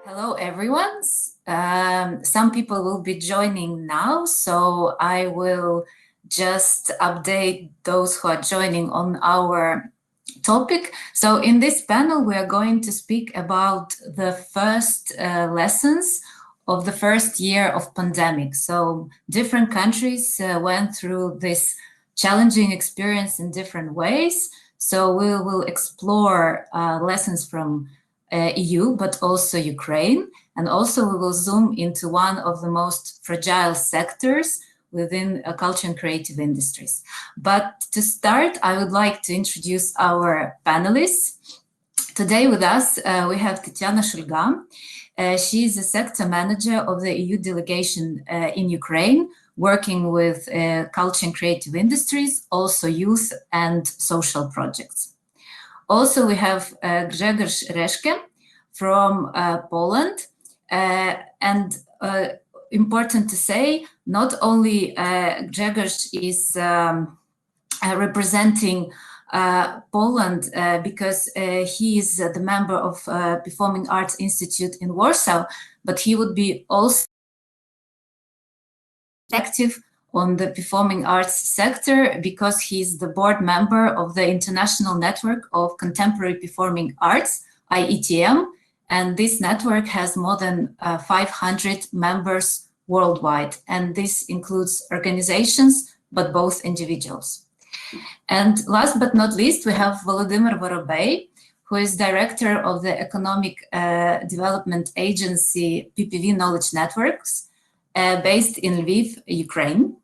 Hello, everyone. Some people will be joining now, so I will just update those who are joining on our topic. So in this panel, we are going to speak about the first lessons of the first year of pandemic. So different countries went through this challenging experience in different ways. So we will explore lessons from EU, but also Ukraine. And also we will zoom into one of the most fragile sectors within culture and creative industries. But to start, I would like to introduce our panelists. Today with us, we have Tetiana Shulha. She is a sector manager of the EU delegation in Ukraine, working with culture and creative industries, also youth and social projects. Also, we have Grzegorz Reske from Poland. And important to say, not only Grzegorz is representing Poland because he is the member of Performing Arts Institute in Warsaw, but he would be also active on the performing arts sector because he's the board member of the International Network of Contemporary Performing Arts, IETM, and this network has more than 500 members worldwide, and this includes organizations, but both individuals. And last but not least, we have Volodymyr Vorobey, who is director of the Economic Development Agency PPV Knowledge Networks, based in Lviv, Ukraine.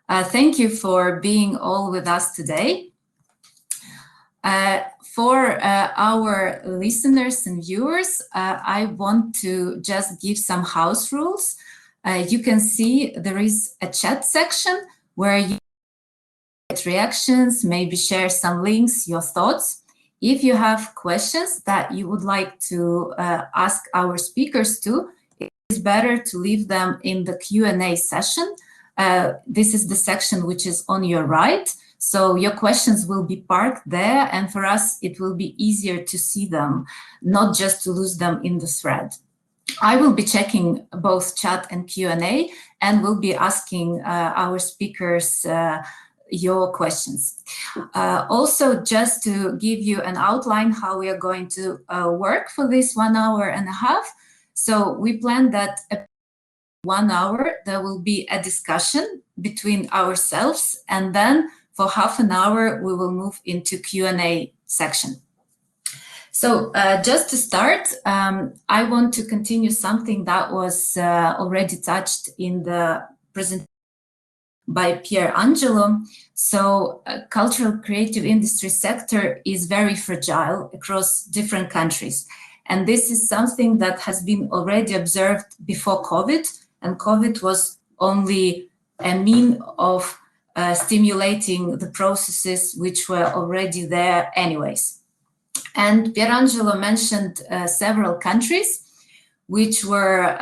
Thank you for being all with us today. For our listeners and viewers, I want to just give some house rules. You can see there is a chat section where you get reactions, maybe share some links, your thoughts. If you have questions that you would like to ask our speakers to, it is better to leave them in the Q&A session. This is the section which is on your right. So your questions will be parked there, and for us, it will be easier to see them, not just to lose them in the thread. I will be checking both chat and Q&A, and will be asking our speakers your questions. Also, just to give you an outline how we are going to work for this 1 hour and a half. So we plan that 1 hour, there will be a discussion between ourselves, and then for half an hour, we will move into Q&A section. So just to start, I want to continue something that was already touched in the presentation by Pierangelo. So cultural creative industry sector is very fragile across different countries. And this is something that has been already observed before COVID, and COVID was only a mean of stimulating the processes which were already there anyways. And Pierangelo mentioned several countries which were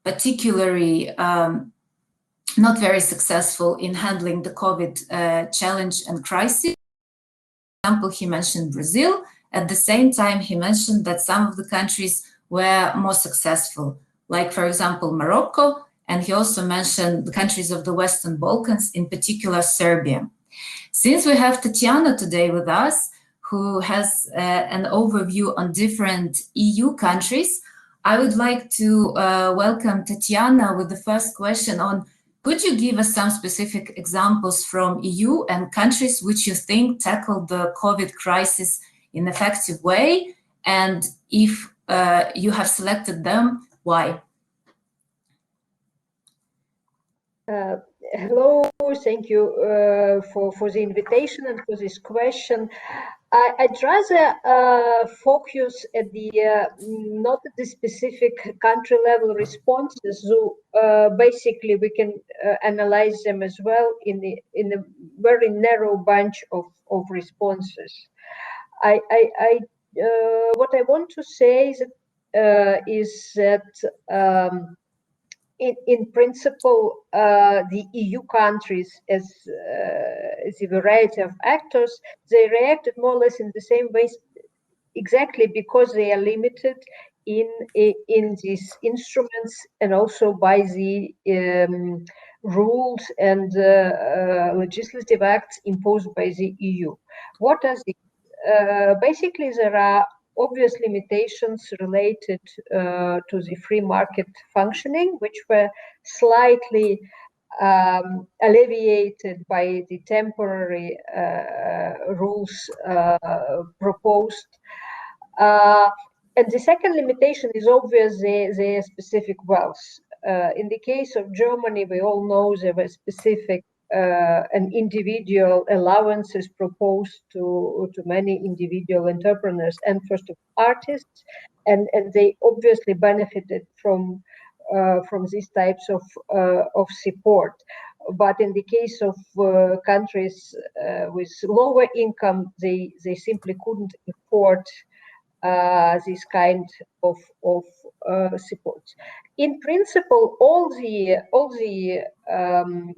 particularly not very successful in handling the COVID challenge and crisis. For example, he mentioned Brazil. At the same time, he mentioned that some of the countries were more successful, like, for example, Morocco. And he also mentioned the countries of the Western Balkans, in particular Serbia. Since we have Tetiana today with us, who has an overview on different EU countries, I would like to welcome Tetiana with the first question on, could you give us some specific examples from EU and countries which you think tackled the COVID crisis in an effective way? And if you have selected them, why? Hello, thank you for the invitation and for this question. I'd rather focus at the not at the specific country level responses. So basically, we can analyze them as well in a very narrow bunch of responses. What I want to say is that. In principle, the EU countries, as a variety of actors, they reacted more or less in the same ways, exactly because they are limited in these instruments, and also by the rules and legislative acts imposed by the EU. What are these? Basically, there are obvious limitations related to the free market functioning, which were slightly alleviated by the temporary rules proposed. And the second limitation is obvious, the specific wealth. In the case of Germany, we all know there were specific and individual allowances proposed to many individual entrepreneurs and first of artists, and they obviously benefited from these types of support. But in the case of countries with lower income, they simply couldn't afford this kind of support. In principle, all the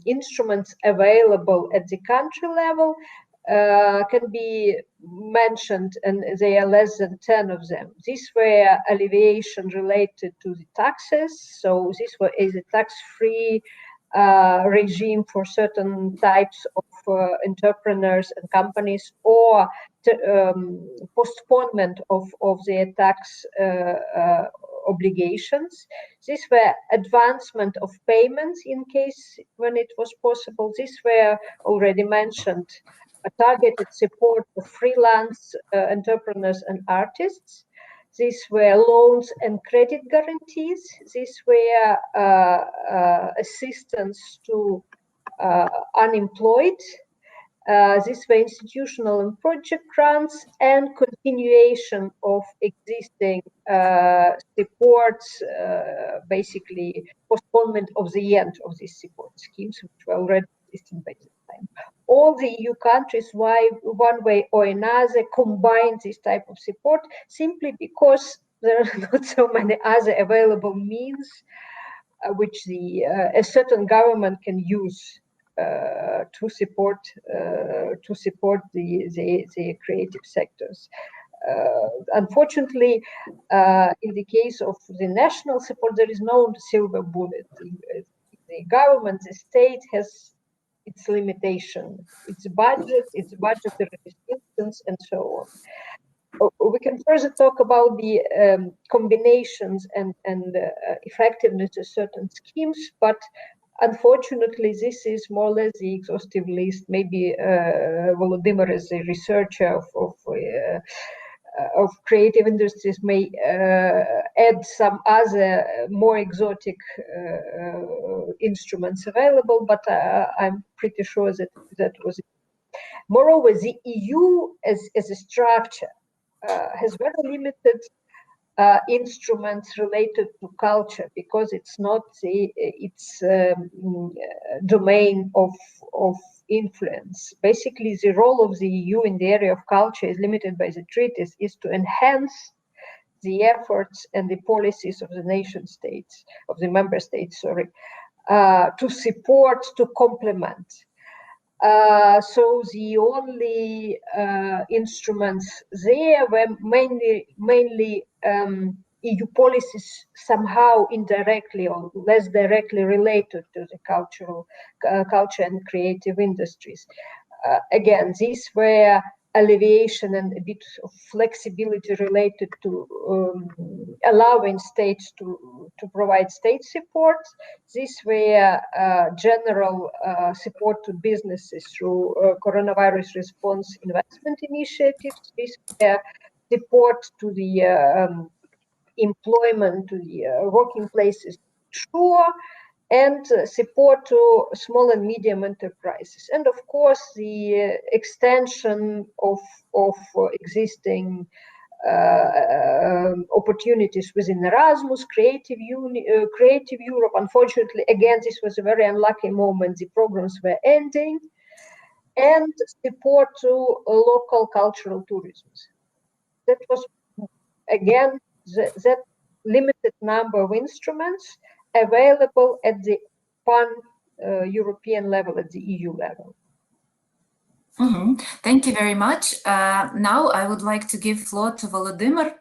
instruments available at the country level can be mentioned, and there are less than 10 of them. These were alleviation related to the taxes, so this is a tax-free regime for certain types of entrepreneurs and companies, or postponement of their tax obligations. These were advancement of payments in case when it was possible. These were already mentioned, targeted support for freelance entrepreneurs and artists. These were loans and credit guarantees. These were assistance to unemployed. These were institutional and project grants, and continuation of existing supports, basically postponement of the end of these support schemes, which were already existing by this time. All the EU countries, one way or another, combine this type of support simply because there are not so many other available means which a certain government can use to support the creative sectors. Unfortunately, in the case of the national support, there is no silver bullet. The government, the state has its limitation, its budgetary restrictions, and so on. We can further talk about the combinations and effectiveness of certain schemes, but unfortunately, this is more or less the exhaustive list. Maybe Volodymyr, as a researcher of creative industries, may add some other more exotic instruments available, but I'm pretty sure that was it. Moreover, the EU as a structure has very limited instruments related to culture, because it's not its domain of influence. Basically, the role of the EU in the area of culture is limited by the treaties, is to enhance the efforts and the policies of the nation states, of the member states, to support, to complement. So the only instruments there were mainly EU policies, somehow indirectly or less directly related to the culture and creative industries. Again, these were alleviation and a bit of flexibility related to allowing states to provide state support. These were general support to businesses through coronavirus response investment initiatives. These were support to the employment, to the working places, sure, and support to small and medium enterprises. And of course, the extension of existing opportunities within Erasmus, Creative Europe. Unfortunately, again, this was a very unlucky moment. The programs were ending, and support to local cultural tourism. That was, again, that limited number of instruments available at the pan-European level, at the EU level. Thank you very much. Now I would like to give floor to Volodymyr.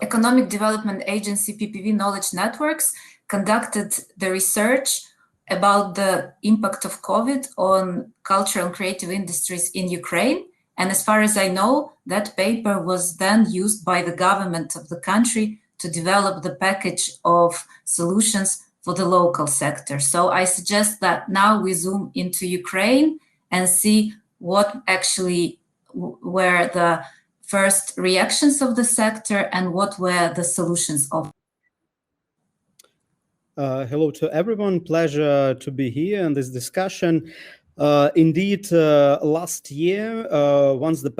Economic Development Agency PPV Knowledge Networks conducted the research about the impact of COVID on cultural and creative industries in Ukraine. And as far as I know, that paper was then used by the government of the country to develop the package of solutions for the local sector. So I suggest that now we zoom into Ukraine and see what actually were the first reactions of the sector and what were the solutions of. Hello to everyone. Pleasure to be here in this discussion. Indeed, last year, once the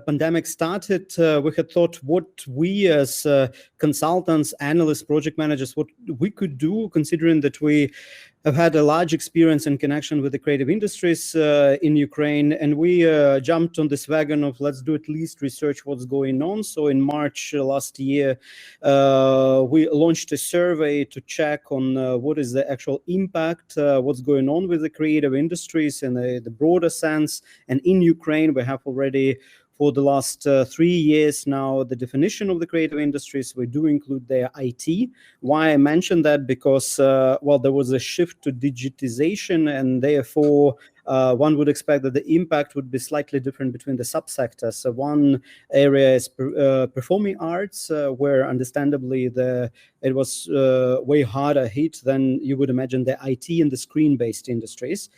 pandemic started, we had thought what we as consultants, analysts, project managers, what we could do, considering that we have had a large experience in connection with the creative industries in Ukraine, and we jumped on this wagon of let's do at least research what's going on. So in March last year, we launched a survey to check on what is the actual impact, what's going on with the creative industries in the broader sense. And in Ukraine, we have already for the last 3 years now, the definition of the creative industries, we do include their IT. Why I mention that? Because, well, there was a shift to digitization, and therefore one would expect that the impact would be slightly different between the subsectors. So one area is performing arts, where understandably it was way harder hit than you would imagine the IT and the screen-based industries.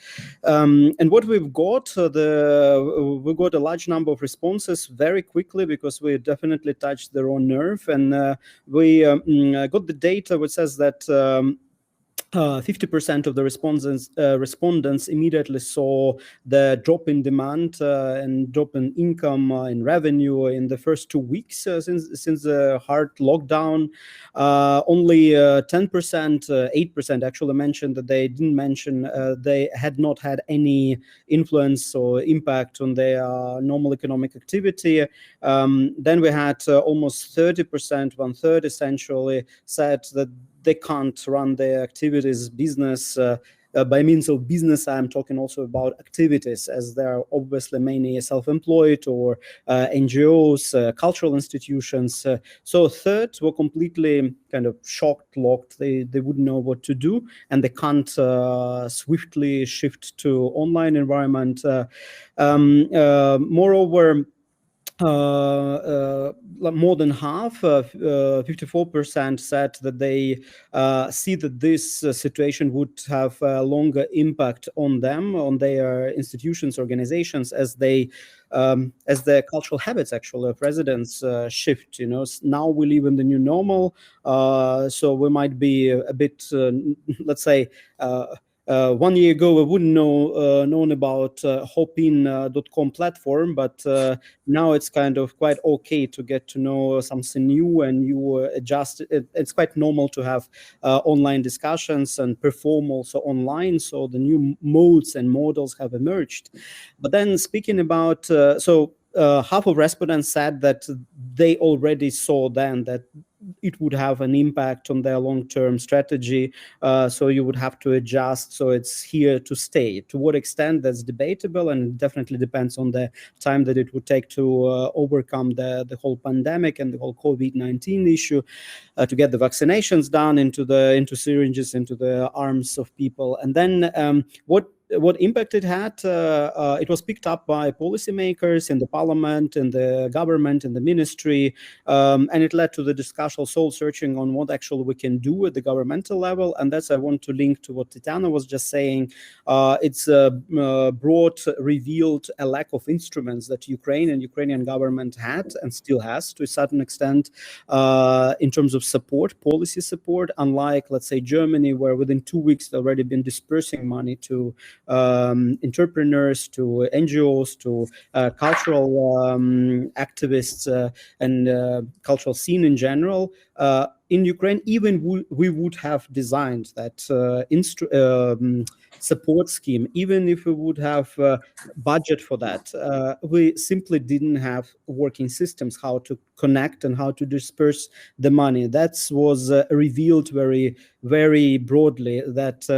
And what we've got, we got a large number of responses very quickly because we definitely touched their own nerve, and we got the data which says that 50% of the respondents immediately saw the drop in demand and drop in income in revenue in the first 2 weeks since the hard lockdown. Only 10%, 8% actually mentioned that they didn't mention they had not had any influence or impact on their normal economic activity. Then we had almost 30%, 1/3 essentially, said that they can't run their activities, business, by means of business. I'm talking also about activities, as there are obviously many self-employed or NGOs, cultural institutions. So a third were completely kind of shocked, locked. They wouldn't know what to do, and they can't swiftly shift to online environment. Moreover, more than half, 54% said that they see that this situation would have a longer impact on them, on their institutions, organizations, as their cultural habits actually of residents shift. You know, now we live in the new normal, so we might be a bit, let's say, 1 year ago, I wouldn't known about hopin.com platform, but now it's kind of quite okay to get to know something new, and you adjust. It's quite normal to have online discussions and perform also online. So the new modes and models have emerged. But then speaking about, half of respondents said that they already saw then that it would have an impact on their long-term strategy. So you would have to adjust. So it's here to stay. To what extent, that's debatable, and it definitely depends on the time that it would take to overcome the whole pandemic and the whole COVID-19 issue, to get the vaccinations done into syringes, into the arms of people. And then what impact it had, it was picked up by policymakers in the parliament, in the government, in the ministry, and it led to the discussion, soul searching on what actually we can do at the governmental level. And that's, I want to link to what Tetiana was just saying. It's brought, revealed a lack of instruments that Ukraine and Ukrainian government had and still has to a certain extent in terms of support, policy support, unlike, let's say, Germany, where within 2 weeks they've already been dispersing money to entrepreneurs, to NGOs, to cultural activists and cultural scene in general. In Ukraine, even we would have designed that support scheme, even if we would have budget for that. We simply didn't have working systems, how to connect and how to disperse the money. That was revealed very very broadly that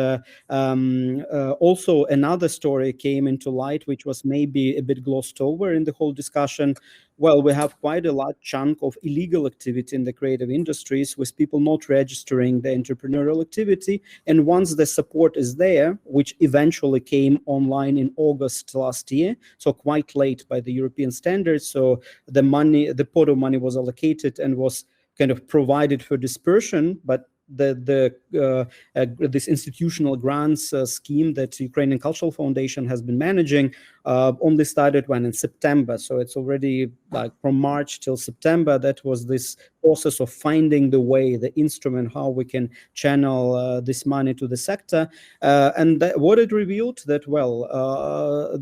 also another story came into light, which was maybe a bit glossed over in the whole discussion. Well, we have quite a large chunk of illegal activity in the creative industries with people not registering the entrepreneurial activity. And once the support is there, which eventually came online in August last year, so quite late by the European standards, so the money, the pot of money was allocated and was kind of provided for dispersion, but this institutional grants scheme that Ukrainian Cultural Foundation has been managing only started when in September. So it's already like from March till September. That was this process of finding the way, the instrument, how we can channel this money to the sector. And what it revealed that, well,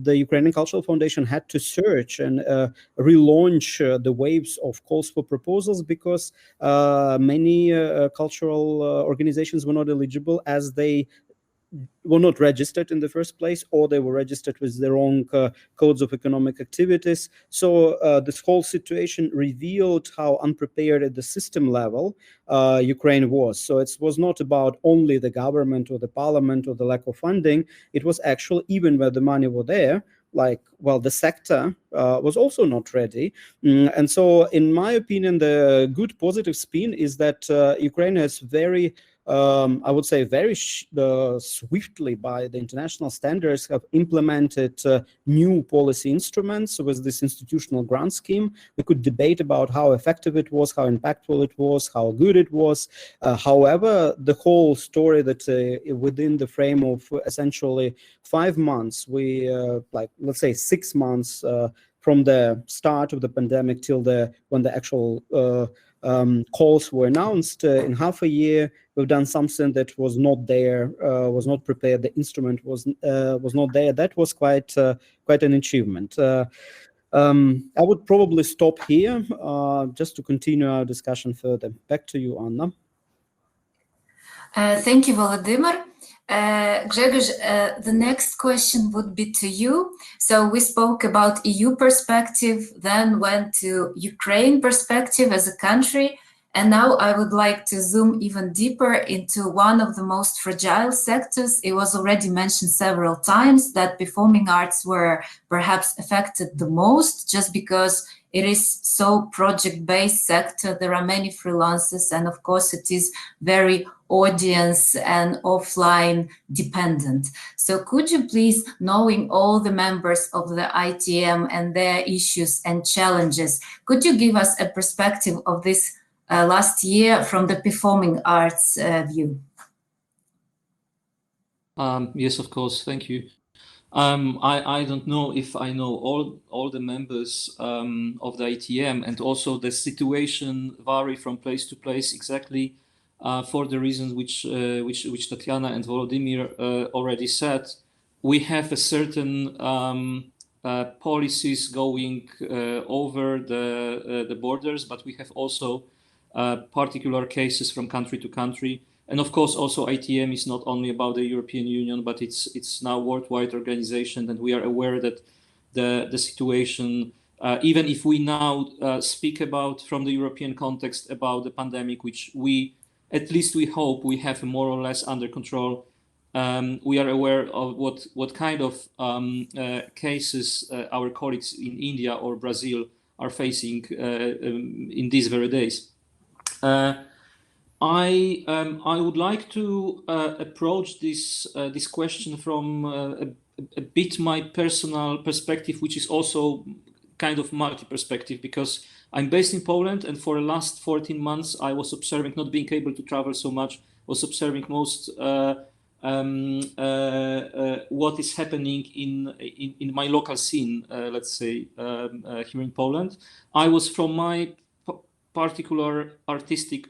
the Ukrainian Cultural Foundation had to search and relaunch the waves of calls for proposals because many cultural organizations were not eligible as they were not registered in the first place, or they were registered with the wrong codes of economic activities. So this whole situation revealed how unprepared at the system level Ukraine was. So it was not about only the government or the parliament or the lack of funding. It was actually, even where the money was there, like, well, the sector was also not ready. And so, in my opinion, the good positive spin is that Ukraine has very I would say very swiftly by the international standards have implemented new policy instruments with this institutional grant scheme. We could debate about how effective it was, how impactful it was, how good it was. However, the whole story that within the frame of essentially 5 months, we like, let's say 6 months from the start of the pandemic till when the actual calls were announced, in half a year, we've done something that was not there, was not prepared. The instrument was not there. That was quite an achievement. I would probably stop here just to continue our discussion further. Back to you, Anna. Thank you, Volodymyr. Grzegorz, the next question would be to you. So we spoke about EU perspective, then went to Ukraine perspective as a country, and now I would like to zoom even deeper into one of the most fragile sectors. It was already mentioned several times that performing arts were perhaps affected the most just because it is so project-based sector. There are many freelancers, and of course it is very audience and offline dependent. So could you please, knowing all the members of the IETM and their issues and challenges, could you give us a perspective of this last year from the performing arts view? Yes, of course. Thank you. I don't know if I know all the members of the IETM, and also the situation vary from place to place exactly for the reasons which Tetiana and Volodymyr already said. We have a certain policies going over the borders, but we have also particular cases from country to country. And of course, also IETM is not only about the European Union, but it's now a worldwide organization, and we are aware that the situation, even if we now speak about from the European context about the pandemic, which at least we hope we have more or less under control, we are aware of what kind of cases our colleagues in India or Brazil are facing in these very days. I would like to approach this question from a bit my personal perspective, which is also kind of multi-perspective, because I'm based in Poland, and for the last 14 months I was observing, not being able to travel so much, was observing most what is happening in my local scene, let's say, here in Poland. I was, from my particular artistic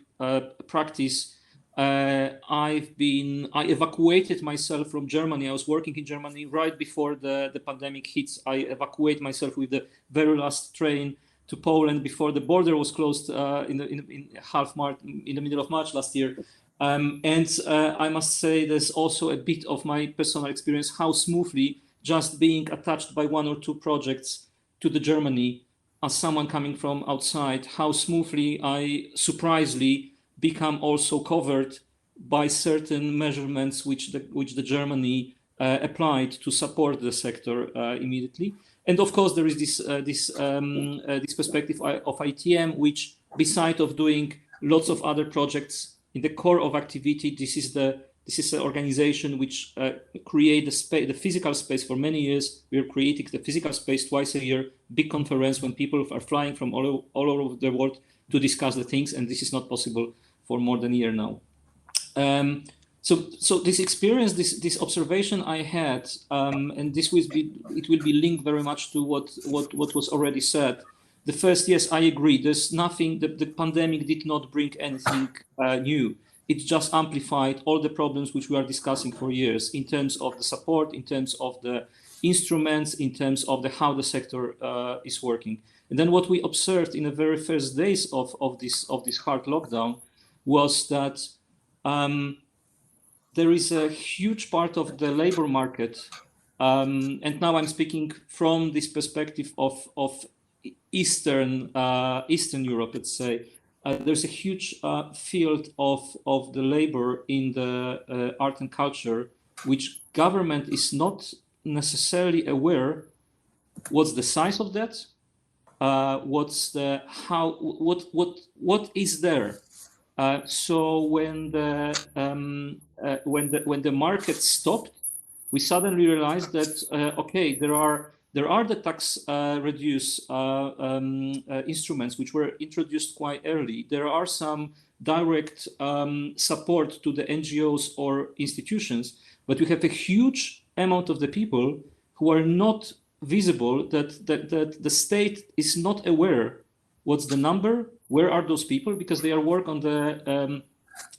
practice, I evacuated myself from Germany. I was working in Germany right before the pandemic hits. I evacuated myself with the very last train to Poland before the border was closed in half March, in the middle of March last year. And I must say there's also a bit of my personal experience, how smoothly just being attached by one or two projects to the Germany as someone coming from outside, how smoothly I surprisingly become also covered by certain measurements which the Germany applied to support the sector immediately. And of course, there is this perspective of IETM, which, beside of doing lots of other projects in the core of activity, this is an organization which create the physical space for many years. We are creating the physical space twice a year, big conference when people are flying from all over the world to discuss the things, and this is not possible for more than a year now. So this experience, this observation I had, and it will be linked very much to what was already said. The first, yes, I agree. There's nothing. The pandemic did not bring anything new. It just amplified all the problems which we are discussing for years in terms of the support, in terms of the instruments, in terms of how the sector is working. And then what we observed in the very first days of this hard lockdown was that there is a huge part of the labor market, and now I'm speaking from this perspective of Eastern Europe, let's say. There's a huge field of the labor in the art and culture, which government is not necessarily aware what's the size of that, what is there. So when the market stopped, we suddenly realized that okay, there are the tax reduce instruments which were introduced quite early. There are some direct support to the NGOs or institutions, but we have a huge amount of the people who are not visible, that the state is not aware what's the number, where are those people, because they are work on the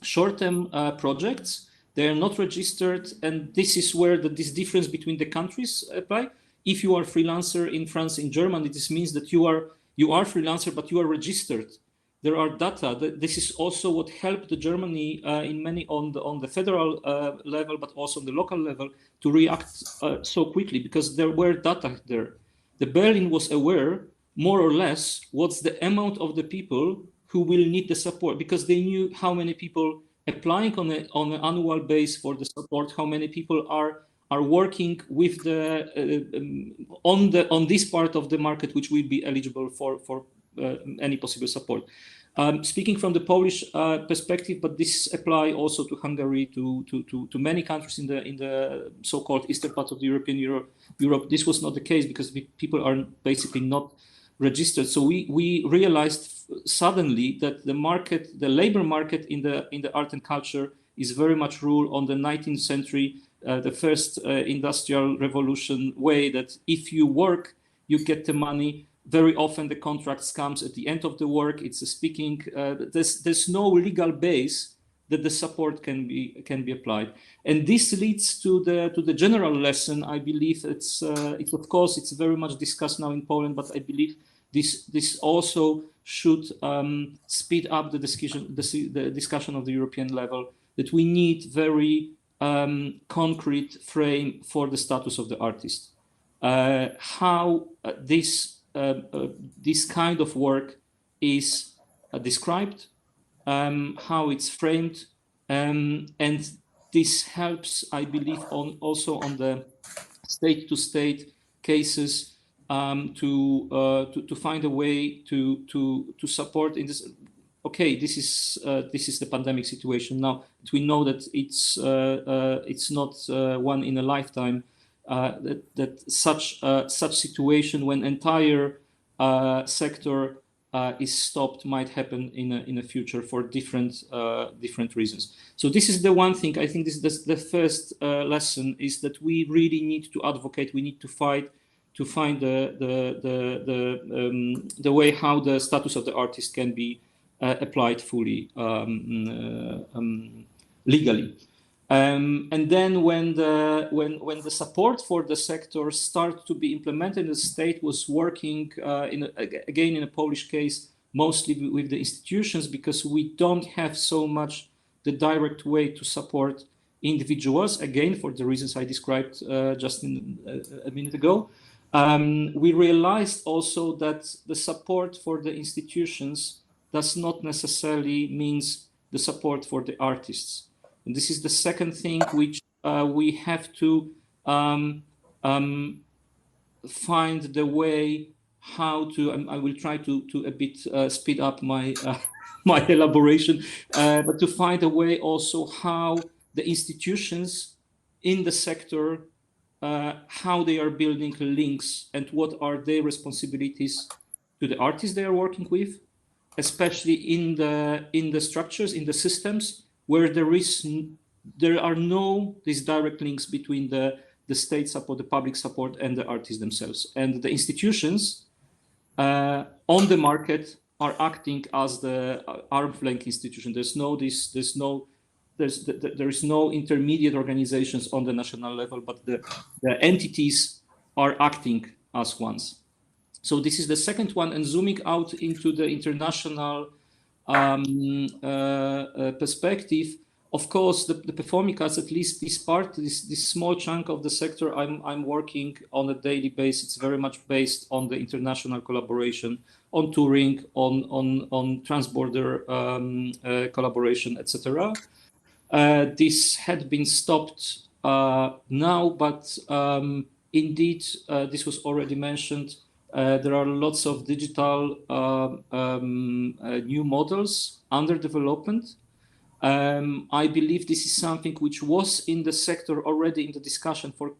short-term projects. They are not registered, and this is where this difference between the countries apply. If you are freelancer in France, in Germany, this means that you are freelancer, but you are registered. There are data. This is also what helped the Germany in many on the federal level, but also on the local level, to react so quickly, because there were data there. The Berlin was aware, more or less, what's the amount of the people who will need the support, because they knew how many people applying on an annual base for the support, how many people are working with on this part of the market which will be eligible for any possible support. Speaking from the Polish perspective, but this apply also to Hungary, to many countries in the so-called eastern part of the European Europe. This was not the case because people are basically not registered. So we realized suddenly that the labor market in the art and culture is very much ruled on the 19th century, the first industrial revolution way, that if you work, you get the money. Very often the contracts comes at the end of the work. It's a speaking. There's no legal base that the support can be applied, and this leads to the general lesson. I believe it's of course it's very much discussed now in Poland, but I believe this also should speed up the discussion of the European level, that we need very concrete frame for the status of the artist, how this kind of work is described, how it's framed, and this helps, I believe, also on the state-to-state cases to find a way to support in this. Okay, this is the pandemic situation now. We know that it's not one in a lifetime. That such situation when entire sector is stopped might happen in the future for different reasons. So this is the one thing. I think this is the first lesson, is that we really need to advocate. We need to fight to find the way how the status of the artist can be applied fully legally. And then when the support for the sector started to be implemented, the state was working again in a Polish case mostly with the institutions, because we don't have so much the direct way to support individuals, again for the reasons I described just a minute ago. We realized also that the support for the institutions does not necessarily means the support for the artists. And this is the second thing which we have to find the way how to, I will try to a bit speed up my my elaboration, but to find a way also how the institutions in the sector, how they are building links and what are their responsibilities to the artists they are working with, especially in the structures, in the systems where there are no these direct links between the state support, the public support, and the artists themselves. And the institutions on the market are acting as the arm's length institution. There is no intermediate organizations on the national level, but the entities are acting as ones. So this is the second one. And zooming out into the international perspective, of course, the performing arts, at least this part, this small chunk of the sector I'm working on a daily basis, it's very much based on the international collaboration, on touring, on transborder collaboration, etc. This had been stopped now, but indeed, this was already mentioned. There are lots of digital new models under development. I believe this is something which was in the sector already in the discussion for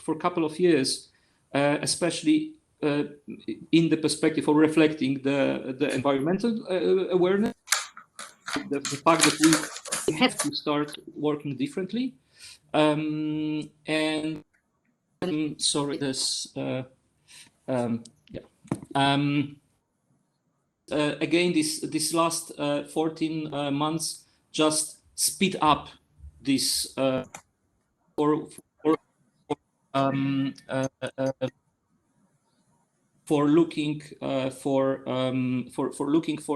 a couple of years, especially in the perspective of reflecting the environmental awareness, the fact that we have to start working differently. And sorry, this again, this last 14 months just speed up this for looking for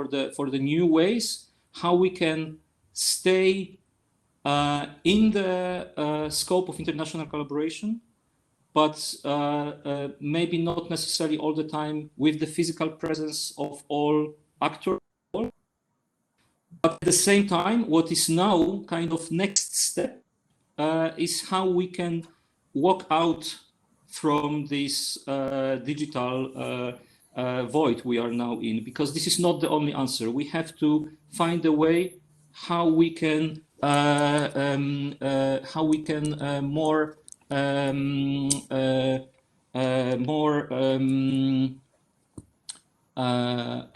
the new ways how we can stay in the scope of international collaboration, but maybe not necessarily all the time with the physical presence of all actors. But at the same time, what is now kind of next step is how we can walk out from this digital void we are now in, because this is not the only answer. We have to find a way how we can more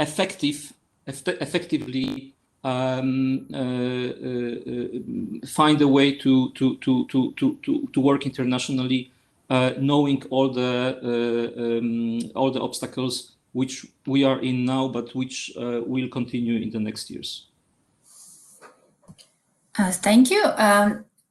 effectively find a way to work internationally, knowing all the obstacles which we are in now, but which will continue in the next years. Thank you.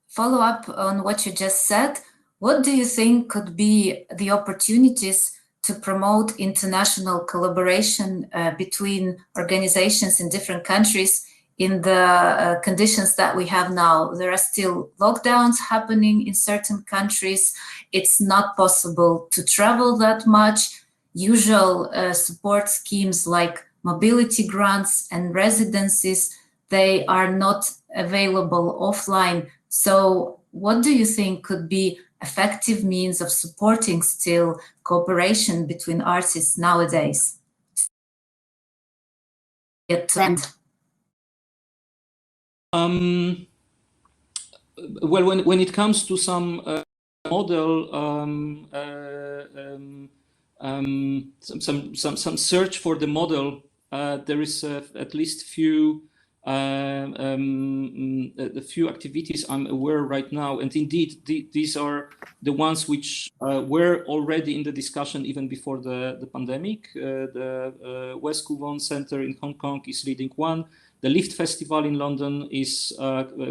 Follow up on what you just said. What do you think could be the opportunities to promote international collaboration between organizations in different countries in the conditions that we have now? There are still lockdowns happening in certain countries. It's not possible to travel that much. Usual support schemes like mobility grants and residencies, they are not available offline. So what do you think could be effective means of supporting still cooperation between artists nowadays? Well, when it comes to some model, some search for the model, there is at least a few activities I'm aware right now, and indeed these are the ones which were already in the discussion even before the pandemic. The West Kuvon Center in Hong Kong is leading one. The Lift Festival in London is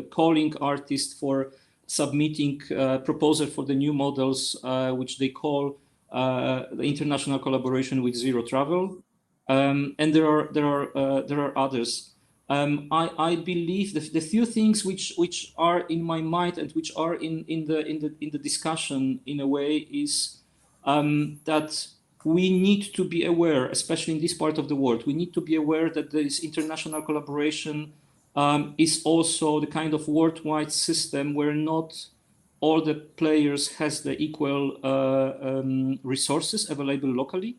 calling artists for submitting proposal for the new models, which they call the international collaboration with zero travel, and there are others. I believe the few things which are in my mind and which are in the discussion in a way is that we need to be aware, especially in this part of the world, we need to be aware that this international collaboration is also the kind of worldwide system where not all the players has the equal resources available locally.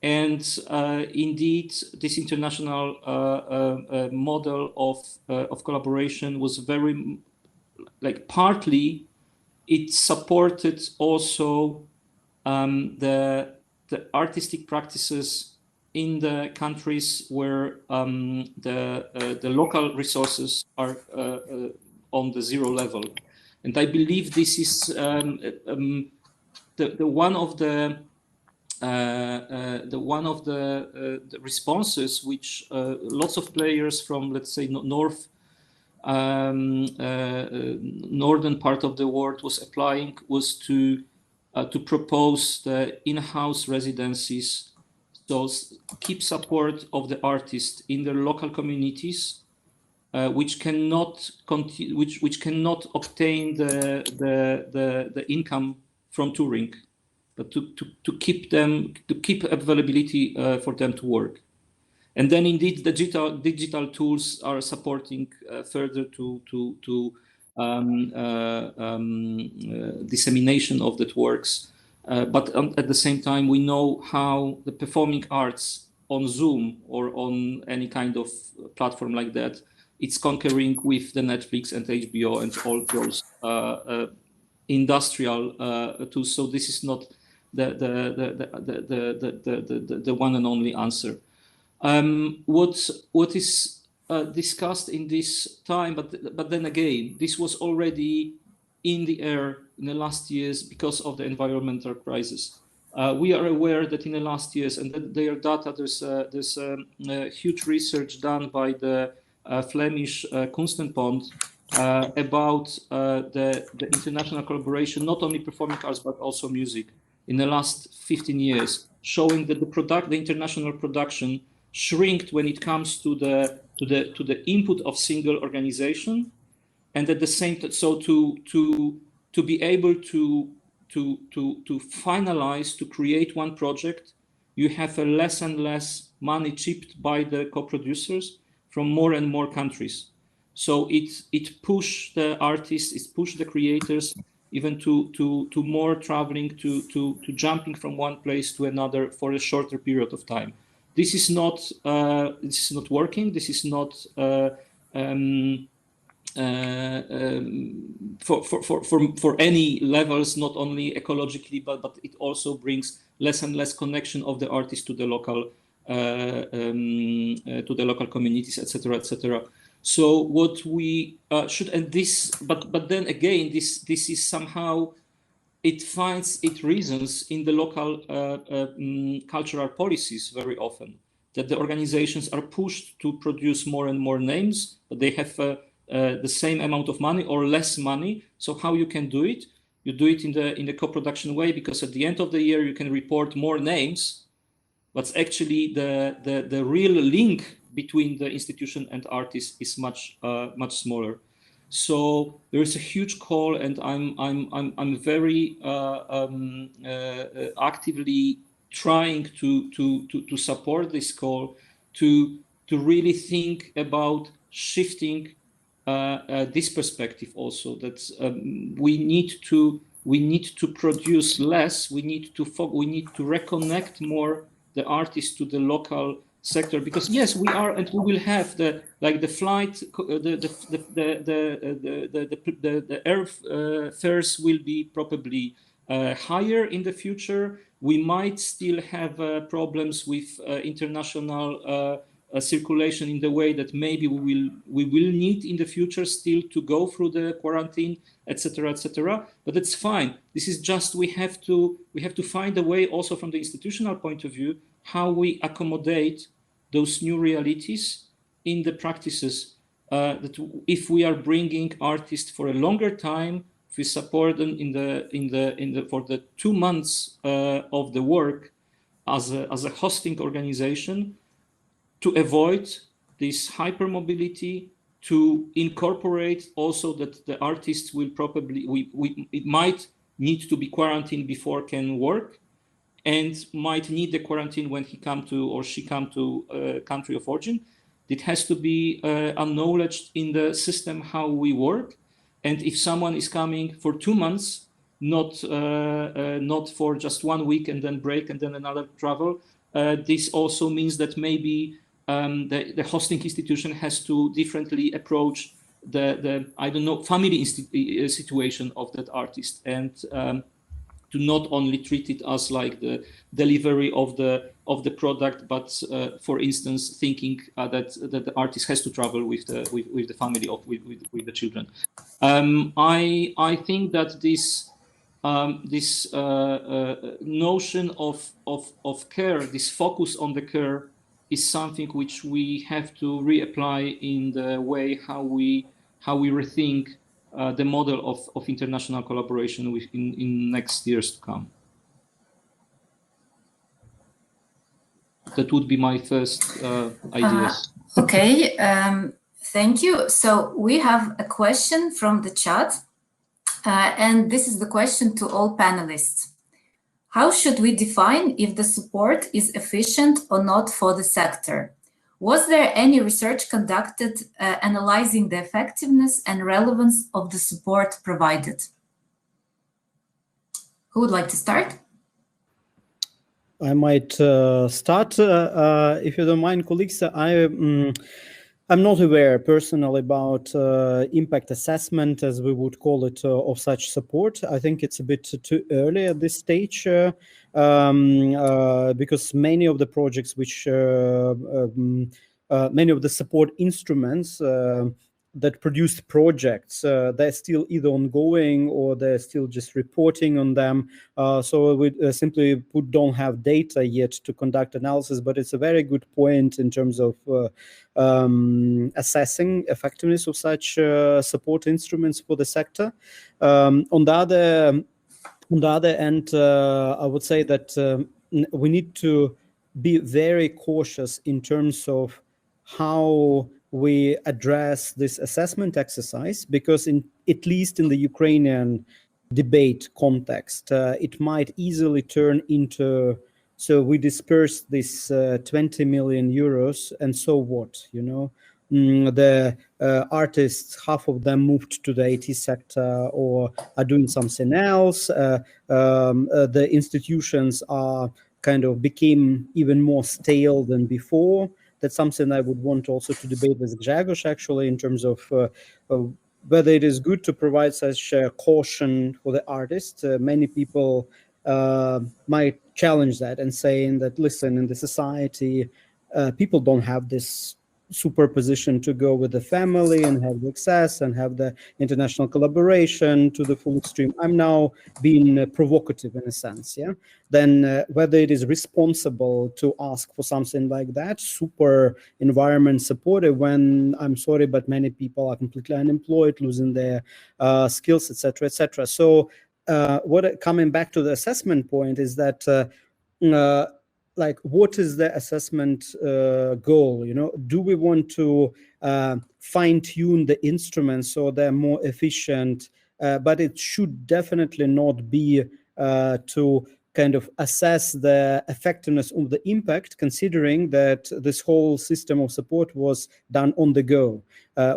And indeed, this international model of collaboration was very, like, partly it supported also the artistic practices in the countries where the local resources are on the zero level. And I believe this is the one of the responses which lots of players from, let's say, northern part of the world was applying, was to propose the in-house residencies, so keep support of the artists in their local communities, which cannot obtain the income from touring, but to keep availability for them to work. And then indeed the digital tools are supporting further to dissemination of that works. But at the same time, we know how the performing arts on Zoom or on any kind of platform like that, it's conquering with the Netflix and HBO and all those industrial tools. So this is not the one and only answer. What is discussed in this time, but then again, this was already in the air in the last years because of the environmental crisis. We are aware that in the last years, and their data, there's huge research done by the Flemish Kunstenbond about the international collaboration, not only performing arts but also music, in the last 15 years, showing that the international production shrinked when it comes to the input of single organization, and at the same time, so to be able to finalize, to create one project, you have a less and less money chipped by the co-producers from more and more countries. So it pushed the artists, it pushed the creators even to more traveling, to jumping from one place to another for a shorter period of time. This is not working. This is not for any levels, not only ecologically, but it also brings less and less connection of the artist to the local communities, etc., etc. So what we should, and this, but then again, this is somehow, it finds its reasons in the local cultural policies very often, that the organizations are pushed to produce more and more names, but they have the same amount of money or less money. So how you can do it? You do it in the co-production way, because at the end of the year you can report more names, but actually the real link between the institution and artist is much smaller. So there is a huge call, and I'm very actively trying to support this call to really think about shifting this perspective also, that we need to produce less. We need to reconnect more the artists to the local sector, because yes, we are, and we will have the flight, the air fares will be probably higher in the future. We might still have problems with international circulation in the way that maybe we will need in the future still to go through the quarantine, etc., etc. But it's fine. This is just, we have to find a way also from the institutional point of view how we accommodate those new realities in the practices. That if we are bringing artists for a longer time, if we support them for the 2 months of the work as a hosting organization, to avoid this hypermobility, to incorporate also that the artists will probably, it might need to be quarantined before can work, and might need the quarantine when he come to or she come to country of origin. It has to be acknowledged in the system how we work. And if someone is coming for 2 months, not for just 1 week and then break and then another travel, this also means that maybe the hosting institution has to differently approach the I don't know, family situation of that artist, and to not only treat it as like the delivery of the product, but for instance, thinking that the artist has to travel with the family of with the children. I think that this notion of care, this focus on the care, is something which we have to reapply in the way how we rethink the model of international collaboration in next years to come. That would be my first ideas. Okay, thank you. So we have a question from the chat, and this is the question to all panelists. How should we define if the support is efficient or not for the sector? Was there any research conducted analyzing the effectiveness and relevance of the support provided? Who would like to start? I might start, if you don't mind, colleagues. I'm not aware personally about impact assessment, as we would call it, of such support. I think it's a bit too early at this stage, because many of the projects which, many of the support instruments that produced projects, they're still either ongoing or they're still just reporting on them. So we simply don't have data yet to conduct analysis, but it's a very good point in terms of assessing effectiveness of such support instruments for the sector. On the other end, I would say that we need to be very cautious in terms of how we address this assessment exercise, because at least in the Ukrainian debate context, it might easily turn into, so we disperse this 20 million euros and so what, you know? The artists, half of them moved to the IT sector or are doing something else. The institutions are kind of became even more stale than before. That's something I would want also to debate with Grzegorz, actually, in terms of whether it is good to provide such caution for the artist. Many people might challenge that and saying that, listen, in the society, people don't have this superposition to go with the family and have the access and have the international collaboration to the full extreme. I'm now being provocative in a sense, yeah? Then whether it is responsible to ask for something like that, super environment supportive, when I'm sorry, but many people are completely unemployed, losing their skills, etc., etc. So coming back to the assessment point is that like, what is the assessment goal? You know, do we want to fine-tune the instruments so they're more efficient? But it should definitely not be to kind of assess the effectiveness of the impact, considering that this whole system of support was done on the go.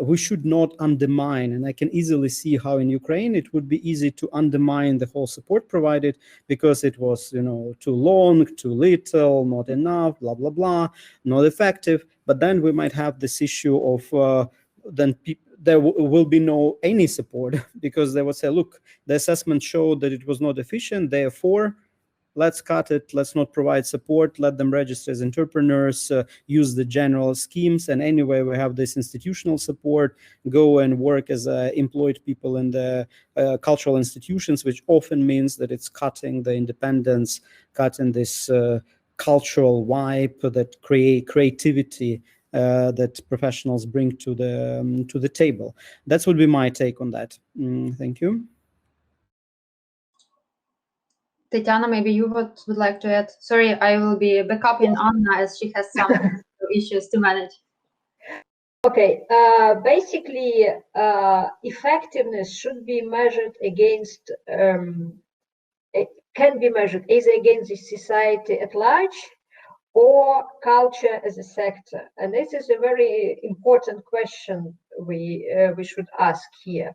We should not undermine, and I can easily see how in Ukraine it would be easy to undermine the whole support provided because it was, you know, too long, too little, not enough, blah, blah, blah, not effective. But then we might have this issue of then there will be no any support because they will say, look, the assessment showed that it was not efficient, therefore, let's cut it, let's not provide support, let them register as entrepreneurs, use the general schemes, and anyway, we have this institutional support, go and work as employed people in the cultural institutions, which often means that it's cutting the independence, cutting this cultural vibe, that creativity that professionals bring to the table. That would be my take on that. Thank you. Tetiana, maybe you would like to add? Sorry, I will be backupping Anna as she has some issues to manage. Okay, basically, effectiveness should be measured against, it can be measured either against the society at large or culture as a sector? And this is a very important question we should ask here.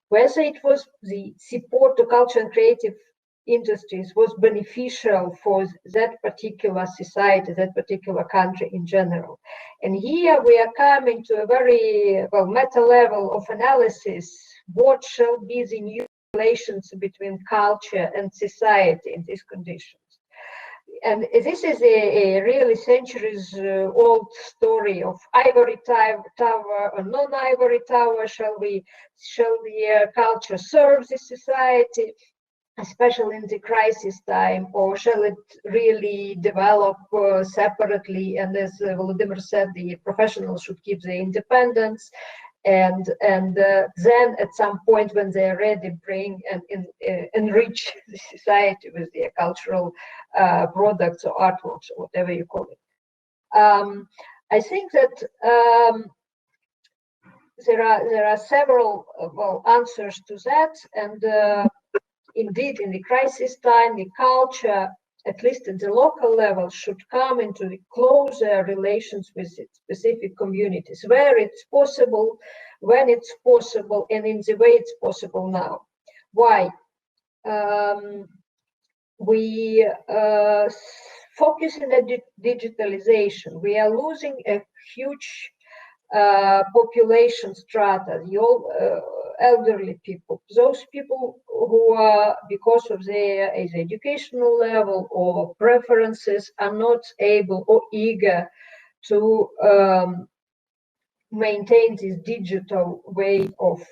Whether it was the support to culture and creative industries was beneficial for that particular society, that particular country in general. And here we are coming to a very meta level of analysis. What shall be the new relations between culture and society in these conditions? And this is a really centuries-old story of ivory tower or non-ivory tower. Shall the culture serve the society, especially in the crisis time, or shall it really develop separately? And as Volodymyr said, the professionals should keep their independence, and then at some point when they are ready, bring and enrich the society with their cultural products or artworks or whatever you call it. I think that there are several answers to that, and indeed, in the crisis time, the culture, at least at the local level, should come into the closer relations with its specific communities, where it's possible, when it's possible, and in the way it's possible now. Why? We focus on the digitalization. We are losing a huge population strata, the elderly people, those people who are, because of their educational level or preferences, are not able or eager to maintain this digital way of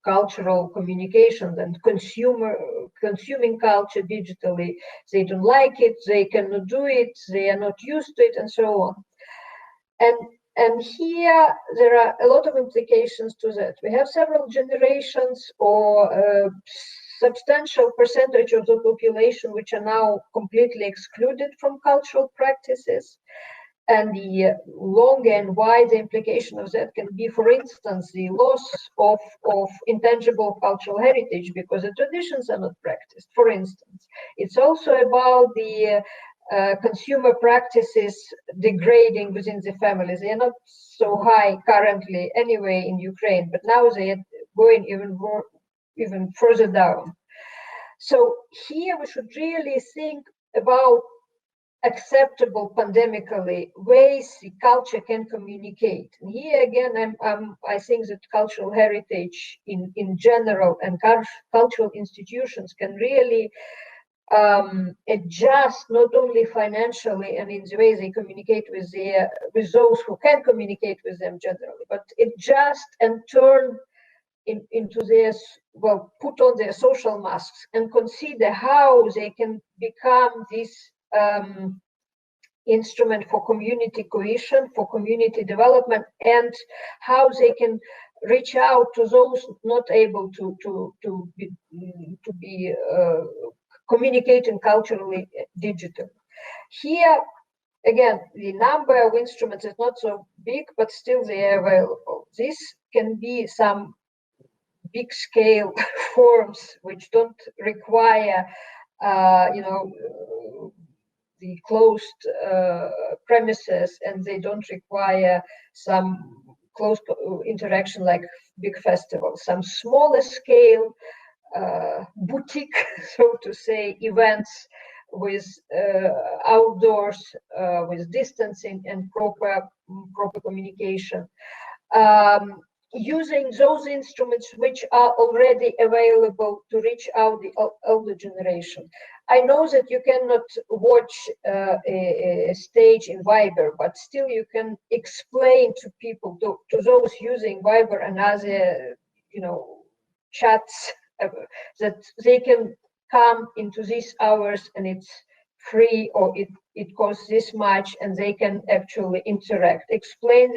cultural communication and consuming culture digitally. They don't like it, they cannot do it, they are not used to it, and so on. And here there are a lot of implications to that. We have several generations or a substantial percentage of the population which are now completely excluded from cultural practices. And the long and wide implication of that can be, for instance, the loss of intangible cultural heritage because the traditions are not practiced, for instance. It's also about the consumer practices degrading within the families. They are not so high currently anyway in Ukraine, but now they are going even further down. So here we should really think about acceptable pandemically ways the culture can communicate. And here again, I think that cultural heritage in general and cultural institutions can really adjust not only financially and in the way they communicate with those who can communicate with them generally, but adjust and turn into their, put on their social masks and consider how they can become this instrument for community cohesion, for community development, and how they can reach out to those not able to be communicating culturally digitally. Here, again, the number of instruments is not so big, but still they are available. This can be some big scale forms which don't require, the closed premises, and they don't require some close interaction like big festivals. Some smaller scale boutique, so to say, events with outdoors, with distancing and proper communication, using those instruments which are already available to reach out the older generation. I know that you cannot watch a stage in Viber, but still you can explain to people, to those using Viber and other, chats, that they can come into these hours and it's free, or it costs this much, and they can actually interact, explain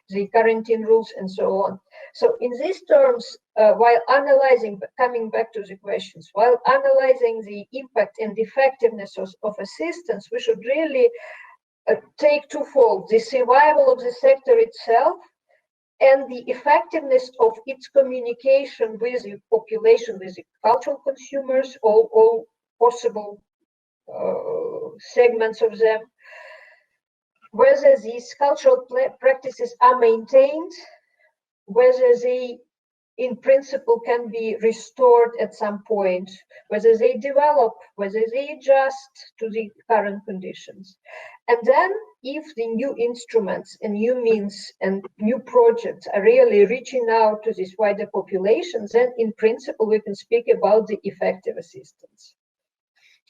the quarantine rules and so on. So in these terms, while analyzing, coming back to the questions, while analyzing the impact and effectiveness of assistance, we should really take twofold: the survival of the sector itself and the effectiveness of its communication with the population, with the cultural consumers, all possible segments of them. whether these cultural practices are maintained, whether they in principle can be restored at some point, whether they develop, whether they adjust to the current conditions. And then if the new instruments and new means and new projects are really reaching out to this wider population, then in principle we can speak about the effective assistance.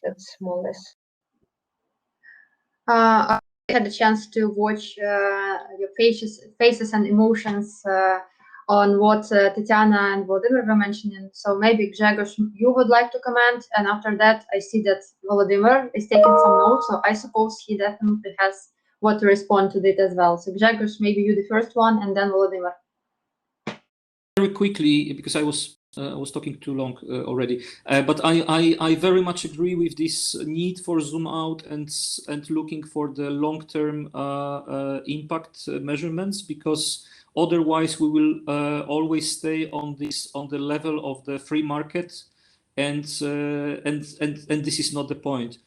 That's more or less. I had a chance to watch your faces and emotions on what Tetiana and Volodymyr were mentioning. So maybe Grzegorz, you would like to comment, and after that, I see that Volodymyr is taking some notes. So I suppose he definitely has what to respond to it as well. So Grzegorz, maybe you the first one, and then Volodymyr. Very quickly, because I was talking too long already, but I very much agree with this need for zoom out and looking for the long-term impact measurements, because otherwise we will always stay on the level of the free market, and this is not the point.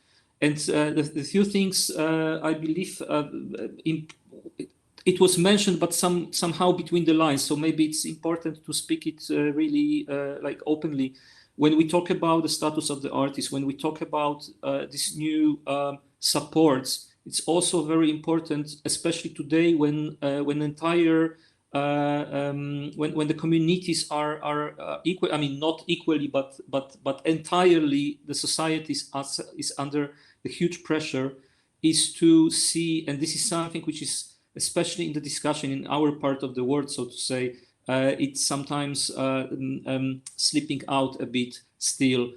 And the few things I believe it was mentioned, but somehow between the lines. So maybe it's important to speak it really like openly. When we talk about the status of the artist, when we talk about these new supports, it's also very important, especially today when entire when the communities are equal. I mean, not equally, but entirely the society is under the huge pressure. Is to see, and this is something which is especially in the discussion in our part of the world, so to say, it's sometimes slipping out a bit still.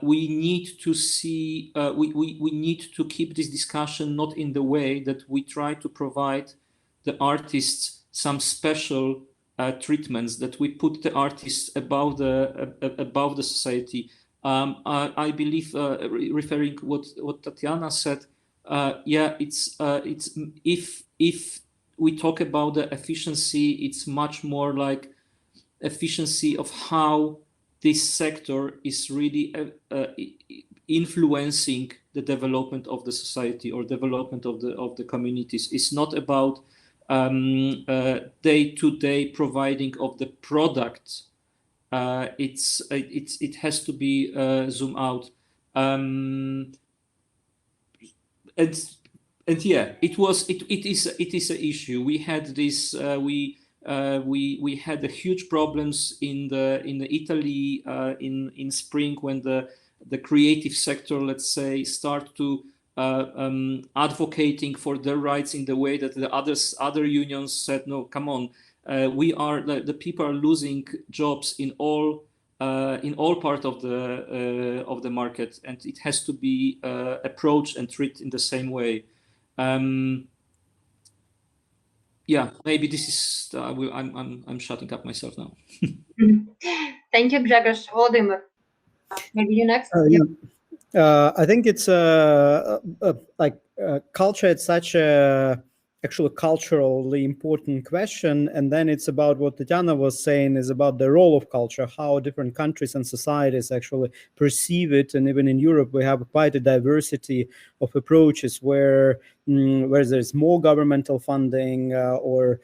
We need to see, we need to keep this discussion not in the way that we try to provide the artists some special treatments, that we put the artists above the society. I believe, referring what Tetiana said, yeah, it's if we talk about the efficiency, it's much more like efficiency of how this sector is really influencing the development of the society or development of the communities. It's not about day-to-day providing of the product. It has to be zoom out. And yeah, it is an issue. We had this. We had huge problems in Italy in spring when the creative sector, let's say, start to advocating for their rights in the way that the other unions said, no, come on, the people are losing jobs in all part of the market, and it has to be approached and treated in the same way. Yeah, maybe this is. I'm shutting up myself now. Thank you, Grzegorz. Volodymyr, maybe you next. I think it's like culture. It's such a actually culturally important question, and then it's about what Tetiana was saying is about the role of culture, how different countries and societies actually perceive it. And even in Europe, we have quite a diversity of approaches where there's more governmental funding or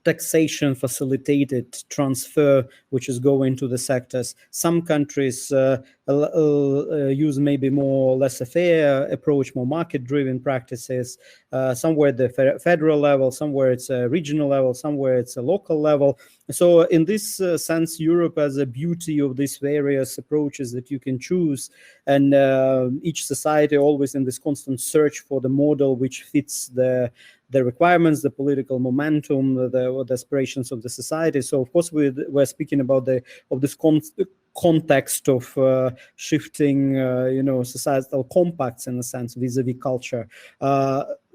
taxation facilitated transfer, which is going to the sectors. Some countries use maybe more laissez-faire approach, more market-driven practices. Somewhere at the federal level, somewhere it's a regional level, somewhere it's a local level. So in this sense, Europe has a beauty of these various approaches that you can choose, and each society always in this constant search for the model which fits the requirements, the political momentum, the aspirations of the society. So of course we're speaking about this context of shifting, societal compacts in a sense vis-a-vis culture.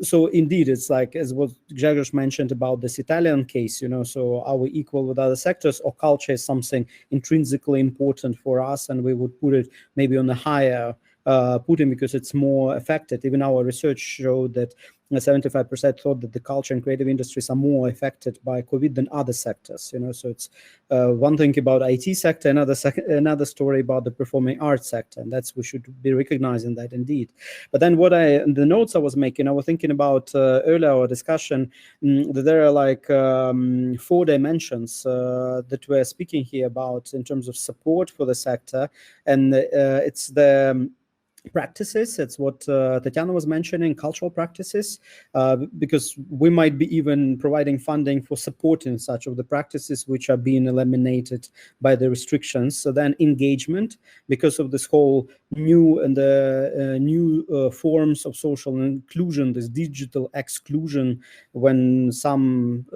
So indeed, it's like as what Grzegorz mentioned about this Italian case. So are we equal with other sectors, or culture is something intrinsically important for us, and we would put it maybe on a higher footing because it's more affected. Even our research showed that 75% thought that the culture and creative industries are more affected by COVID than other sectors. You know, so it's one thing about IT sector, another story about the performing arts sector, and that's, we should be recognizing that indeed. But then the notes I was making, I was thinking about earlier our discussion, that there are like 4 dimensions that we're speaking here about in terms of support for the sector, and it's the practices. It's what Tetiana was mentioning, cultural practices, because we might be even providing funding for supporting such of the practices which are being eliminated by the restrictions. So then engagement, because of this whole new and new forms of social inclusion, this digital exclusion, when some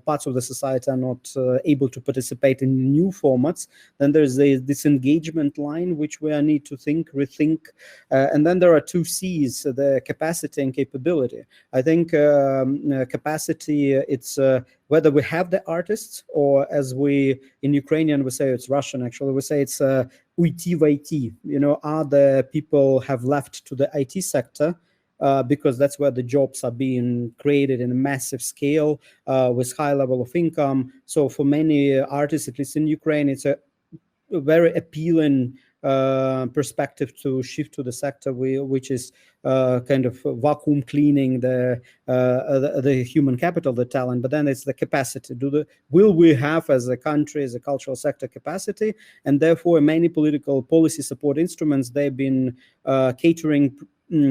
parts of the society are not able to participate in new formats, then there's this engagement line which we need to rethink. And then there are 2 C's, the capacity and capability. I think capacity, it's whether we have the artists, or as we, in Ukrainian, we say, it's Russian actually, we say it's uyti v IT. You know, are the people have left to the IT sector, because that's where the jobs are being created in a massive scale with high level of income. So for many artists, at least in Ukraine, it's a very appealing perspective to shift to the sector, which is kind of vacuum cleaning the human capital, the talent. But then it's the capacity. Will we have, as a country, as a cultural sector, capacity? And therefore, many political policy support instruments, they've been catering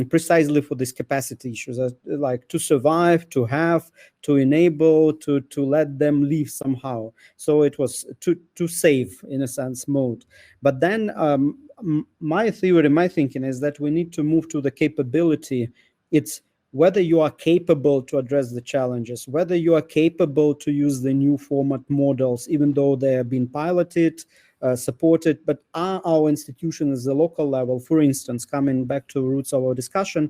precisely for these capacity issues, like to survive, to have, to enable, to let them live somehow. So it was to save, in a sense, mode. But then my theory, my thinking is that we need to move to the capability. It's whether you are capable to address the challenges, whether you are capable to use the new format models, even though they have been piloted, supported, but are our institutions at the local level, for instance, coming back to roots of our discussion,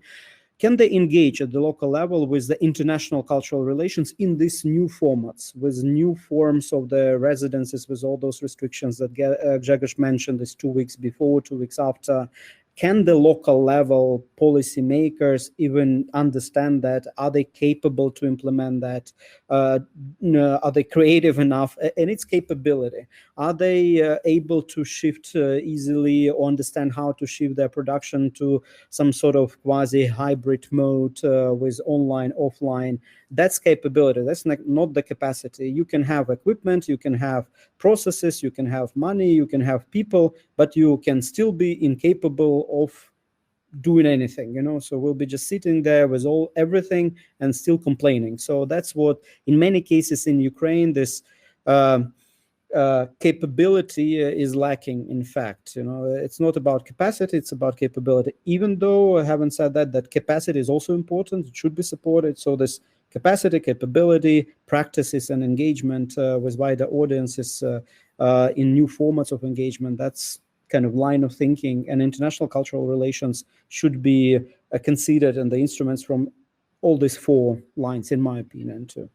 can they engage at the local level with the international cultural relations in these new formats, with new forms of the residences, with all those restrictions that Grzegorz mentioned, this 2 weeks before, 2 weeks after? Can the local level policymakers even understand that? Are they capable to implement that? Are they creative enough? And its capability. Are they able to shift easily, or understand how to shift their production to some sort of quasi-hybrid mode with online, offline? That's capability. That's not the capacity. You can have equipment, you can have processes, you can have money, you can have people, but you can still be incapable of doing anything, you know. So we'll be just sitting there with everything and still complaining. So that's what, in many cases in Ukraine, this capability is lacking. In fact, you know, it's not about capacity, it's about capability. Even though, having said that capacity is also important, it should be supported. So this capacity, capability, practices, and engagement with wider audiences in new formats of engagement, that's kind of line of thinking. And international cultural relations should be considered in the instruments from all these 4 lines, in my opinion, too.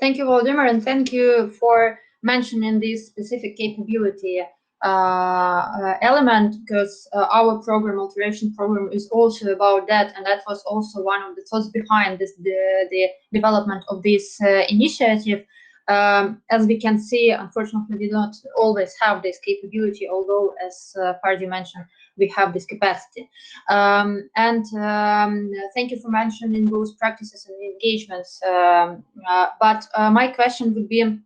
Thank you, Volodymyr, and thank you for mentioning this specific capability element, because our program, Alteration Program, is also about that, and that was also one of the thoughts behind this, the development of this initiative. As we can see, unfortunately, we don't always have this capability, although, as Fardi mentioned, we have this capacity. Thank you for mentioning those practices and engagements. But my question would be,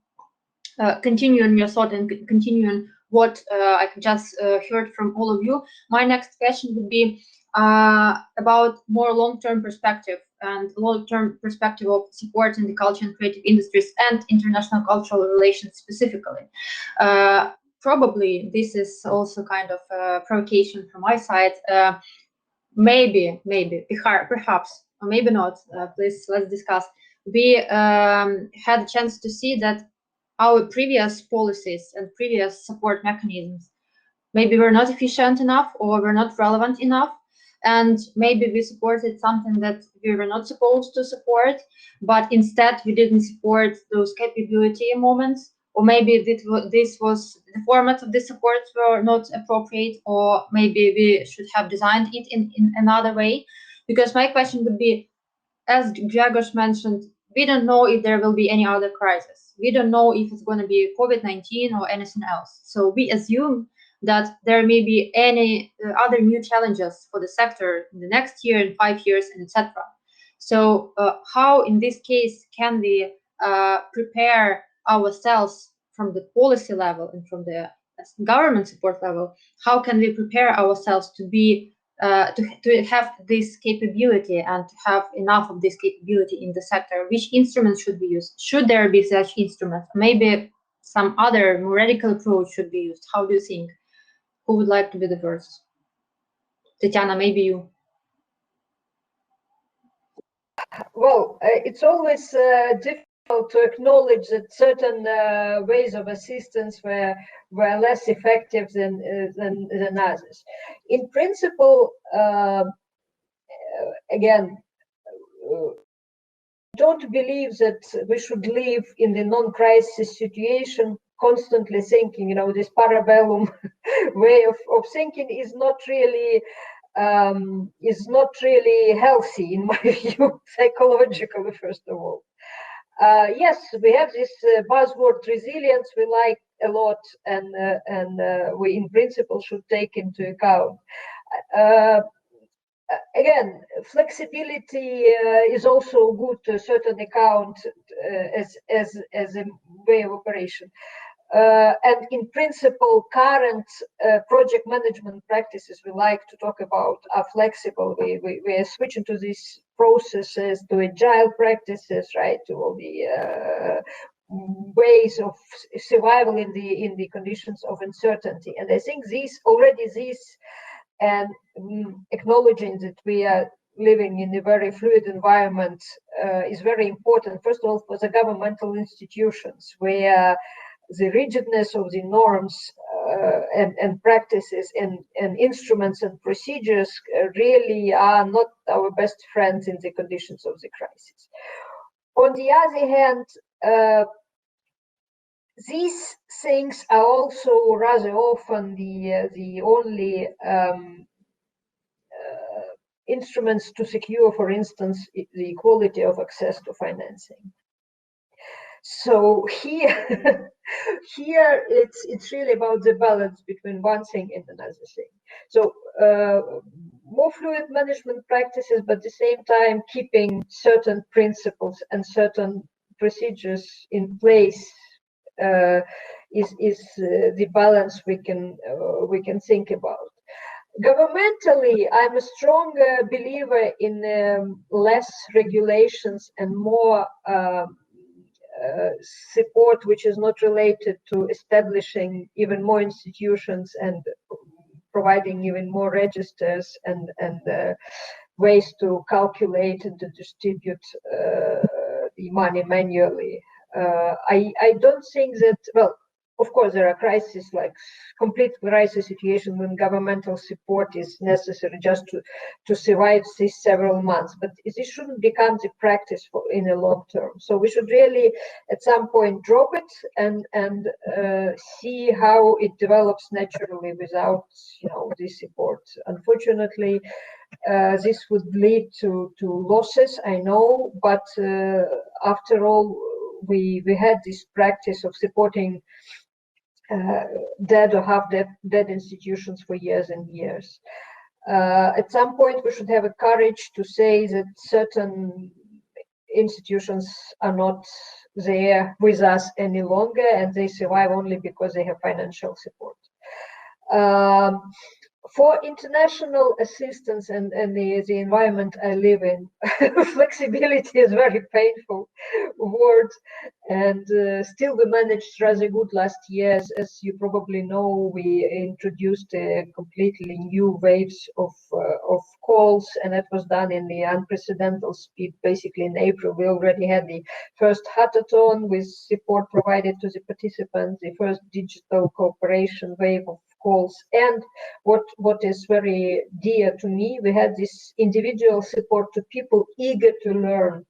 continuing your thought and continuing what I just heard from all of you, my next question would be about more long-term perspective and long-term perspective of supporting the culture and creative industries and international cultural relations specifically. Probably this is also kind of a provocation from my side. Maybe, perhaps, or maybe not. Please, let's discuss. We had a chance to see that our previous policies and previous support mechanisms maybe were not efficient enough, or were not relevant enough, and maybe we supported something that we were not supposed to support, but instead we didn't support those capability moments, or maybe this was the format of the support were not appropriate, or maybe we should have designed it in another way. Because my question would be, as Grzegorz mentioned, we don't know if there will be any other crisis. We don't know if it's going to be COVID-19 or anything else. So we assume that there may be any other new challenges for the sector in the next year, in 5 years, and etc. So how, in this case, can we prepare ourselves from the policy level and from the government support level? How can we prepare ourselves to be to have this capability and to have enough of this capability in the sector? Which instruments should be used? Should there be such instruments? Maybe some other more radical approach should be used. How do you think? Who would like to be the first? Tetiana, maybe you. Well, it's always difficult to acknowledge that certain ways of assistance were less effective than others. In principle, again, don't believe that we should live in the non-crisis situation constantly thinking, this parabellum way of thinking is not really healthy in my view, psychologically, first of all. Yes, we have this buzzword resilience we like a lot, and we in principle should take into account. Again, flexibility is also good to a certain account as a way of operation. And in principle, current project management practices we like to talk about are flexible. We are switching to these processes, to agile practices, right? To all the ways of survival in the conditions of uncertainty. And I think these and acknowledging that we are living in a very fluid environment is very important. First of all, for the governmental institutions, where the rigidness of the norms and practices and instruments and procedures really are not our best friends in the conditions of the crisis. On the other hand, these things are also rather often the only instruments to secure, for instance, the equality of access to financing. So here it's really about the balance between one thing and another thing. So more fluid management practices, but at the same time keeping certain principles and certain procedures in place is the balance we can think about. Governmentally, I'm a strong believer in less regulations and more support which is not related to establishing even more institutions and providing even more registers and ways to calculate and to distribute the money manually. I don't think that, well, of course, there are crises like complete crisis situation when governmental support is necessary just to survive these several months. But this shouldn't become the practice in the long term. So we should really, at some point, drop it and see how it develops naturally without, this support. Unfortunately, this would lead to losses, I know, but after all, we had this practice of supporting dead or half-dead institutions for years and years. At some point, we should have a courage to say that certain institutions are not there with us any longer, and they survive only because they have financial support. For international assistance and the environment I live in, flexibility is a very painful word, and still we managed rather good last year. As you probably know, we introduced completely new waves of calls, and that was done in the unprecedented speed. Basically, in April, we already had the first hackathon with support provided to the participants, the first digital cooperation wave of calls, and what is very dear to me, we had this individual support to people eager to learn.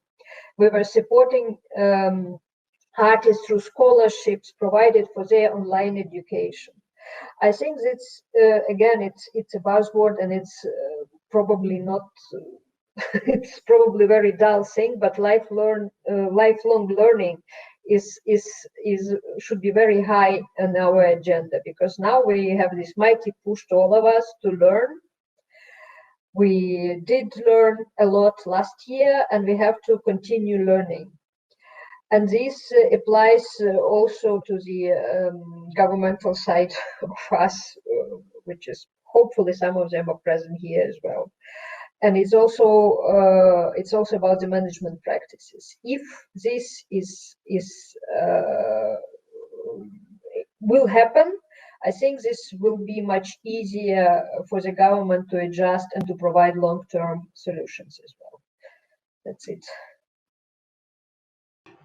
We were supporting artists through scholarships provided for their online education. I think that's again, it's a buzzword, and it's probably not it's probably a very dull thing, but lifelong learning should be very high on our agenda, because now we have this mighty push to all of us to learn. We did learn a lot last year, and we have to continue learning. And this applies also to the governmental side of us, which is hopefully some of them are present here as well. And it's also about the management practices. If this will happen, I think this will be much easier for the government to adjust and to provide long-term solutions as well. That's it.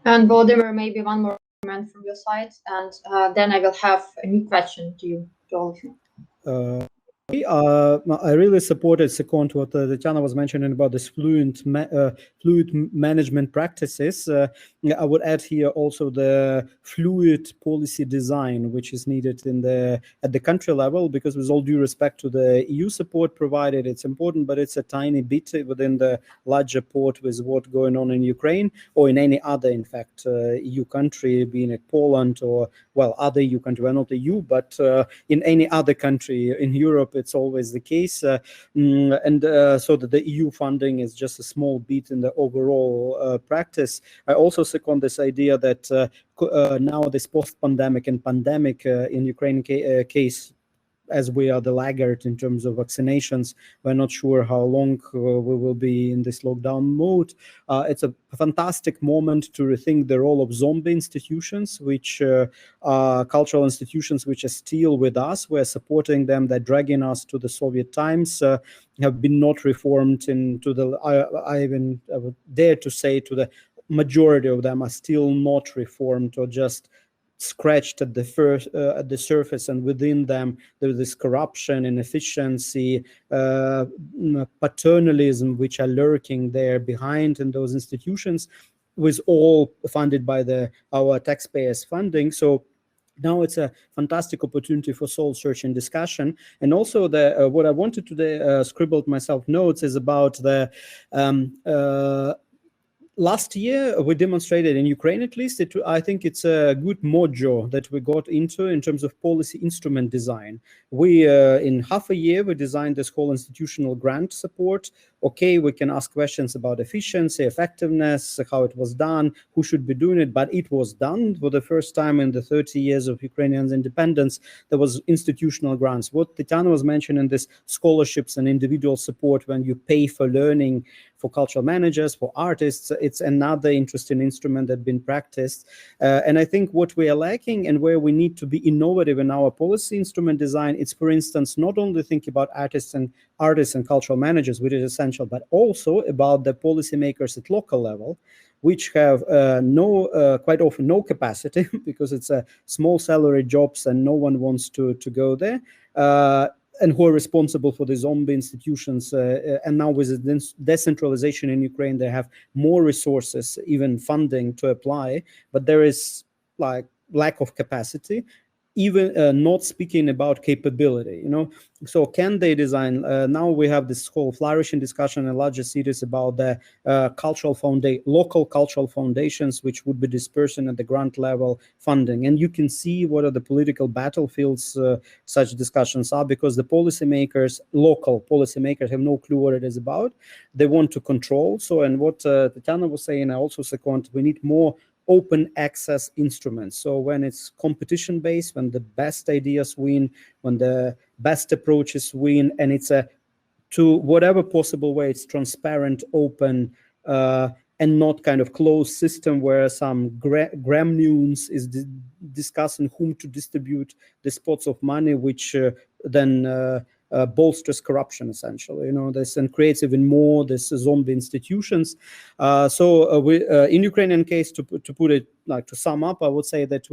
And Volodymyr, maybe one more comment from your side, and then I will have a new question to you, to all of you. I really supported second what Tetiana was mentioning about this fluid management practices. I would add here also the fluid policy design, which is needed at the country level, because with all due respect to the EU support provided, it's important, but it's a tiny bit within the larger port with what's going on in Ukraine or in any other, in fact, EU country, being it Poland or, well, other EU country, well, not EU, but in any other country in Europe, it's always the case, so that the EU funding is just a small bit in the overall practice. I also second this idea that now this post-pandemic and pandemic in Ukraine case, as we are the laggard in terms of vaccinations, we're not sure how long we will be in this lockdown mode. It's a fantastic moment to rethink the role of zombie institutions, which are cultural institutions which are still with us. We're supporting them. They're dragging us to the Soviet times, have been not reformed into the, I would dare to say, to the majority of them are still not reformed or just scratched at the surface, and within them there's this corruption, inefficiency, paternalism, which are lurking there behind in those institutions, was all funded by our taxpayers' funding. So now it's a fantastic opportunity for soul search and discussion. And also what I wanted today, scribbled myself notes, is about the last year, we demonstrated in Ukraine, at least, I think it's a good mojo that we got into in terms of policy instrument design. We, in half a year, we designed this whole institutional grant support. Okay, we can ask questions about efficiency, effectiveness, how it was done, who should be doing it, but it was done for the first time in the 30 years of Ukrainian independence. There was institutional grants. What Tetiana was mentioning, this scholarships and individual support when you pay for learning for cultural managers, for artists, it's another interesting instrument that's been practiced. And I think what we are lacking and where we need to be innovative in our policy instrument design, it's, for instance, not only think about artists and cultural managers, which is essential, but also about the policymakers at local level, which have quite often no capacity because it's a small salary jobs and no one wants to go there. And who are responsible for the zombie institutions. And now with the decentralization in Ukraine, they have more resources, even funding to apply, but there is like lack of capacity, even not speaking about capability, you know. So can they design? Now we have this whole flourishing discussion in larger cities about the local cultural foundations, which would be dispersing at the grant level funding. And you can see what are the political battlefields such discussions are, because the policymakers, local policymakers, have no clue what it is about. They want to control. So, and what Tetiana was saying, I also second, we need more open access instruments. So when it's competition based, when the best ideas win, when the best approaches win, and it's to whatever possible way, it's transparent, open, and not kind of closed system where some gremlins is discussing whom to distribute the spots of money, which then bolsters corruption, essentially, you know, this, and creates even more this zombie institutions. So we, in Ukrainian case, to put it, like, to sum up, I would say that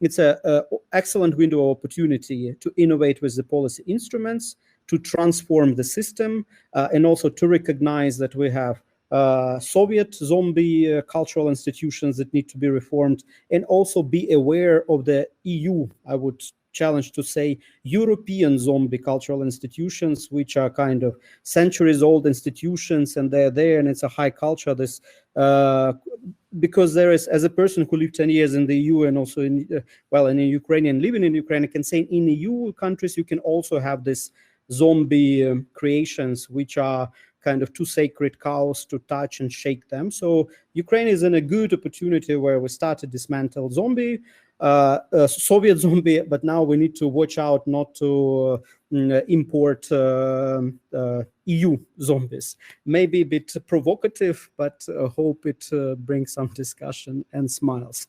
it's a excellent window of opportunity to innovate with the policy instruments, to transform the system, and also to recognize that we have Soviet zombie cultural institutions that need to be reformed, and also be aware of the EU, I would challenge to say European zombie cultural institutions, which are kind of centuries-old institutions, and they're there, and it's a high culture. This because there is, as a person who lived 10 years in the EU and also in in Ukrainian, living in Ukraine, I can say in EU countries you can also have this zombie creations, which are kind of too sacred cows to touch and shake them. So Ukraine is in a good opportunity where we start to dismantle zombie, Soviet zombie, but now we need to watch out not to import EU zombies. Maybe a bit provocative, but hope it brings some discussion and smiles.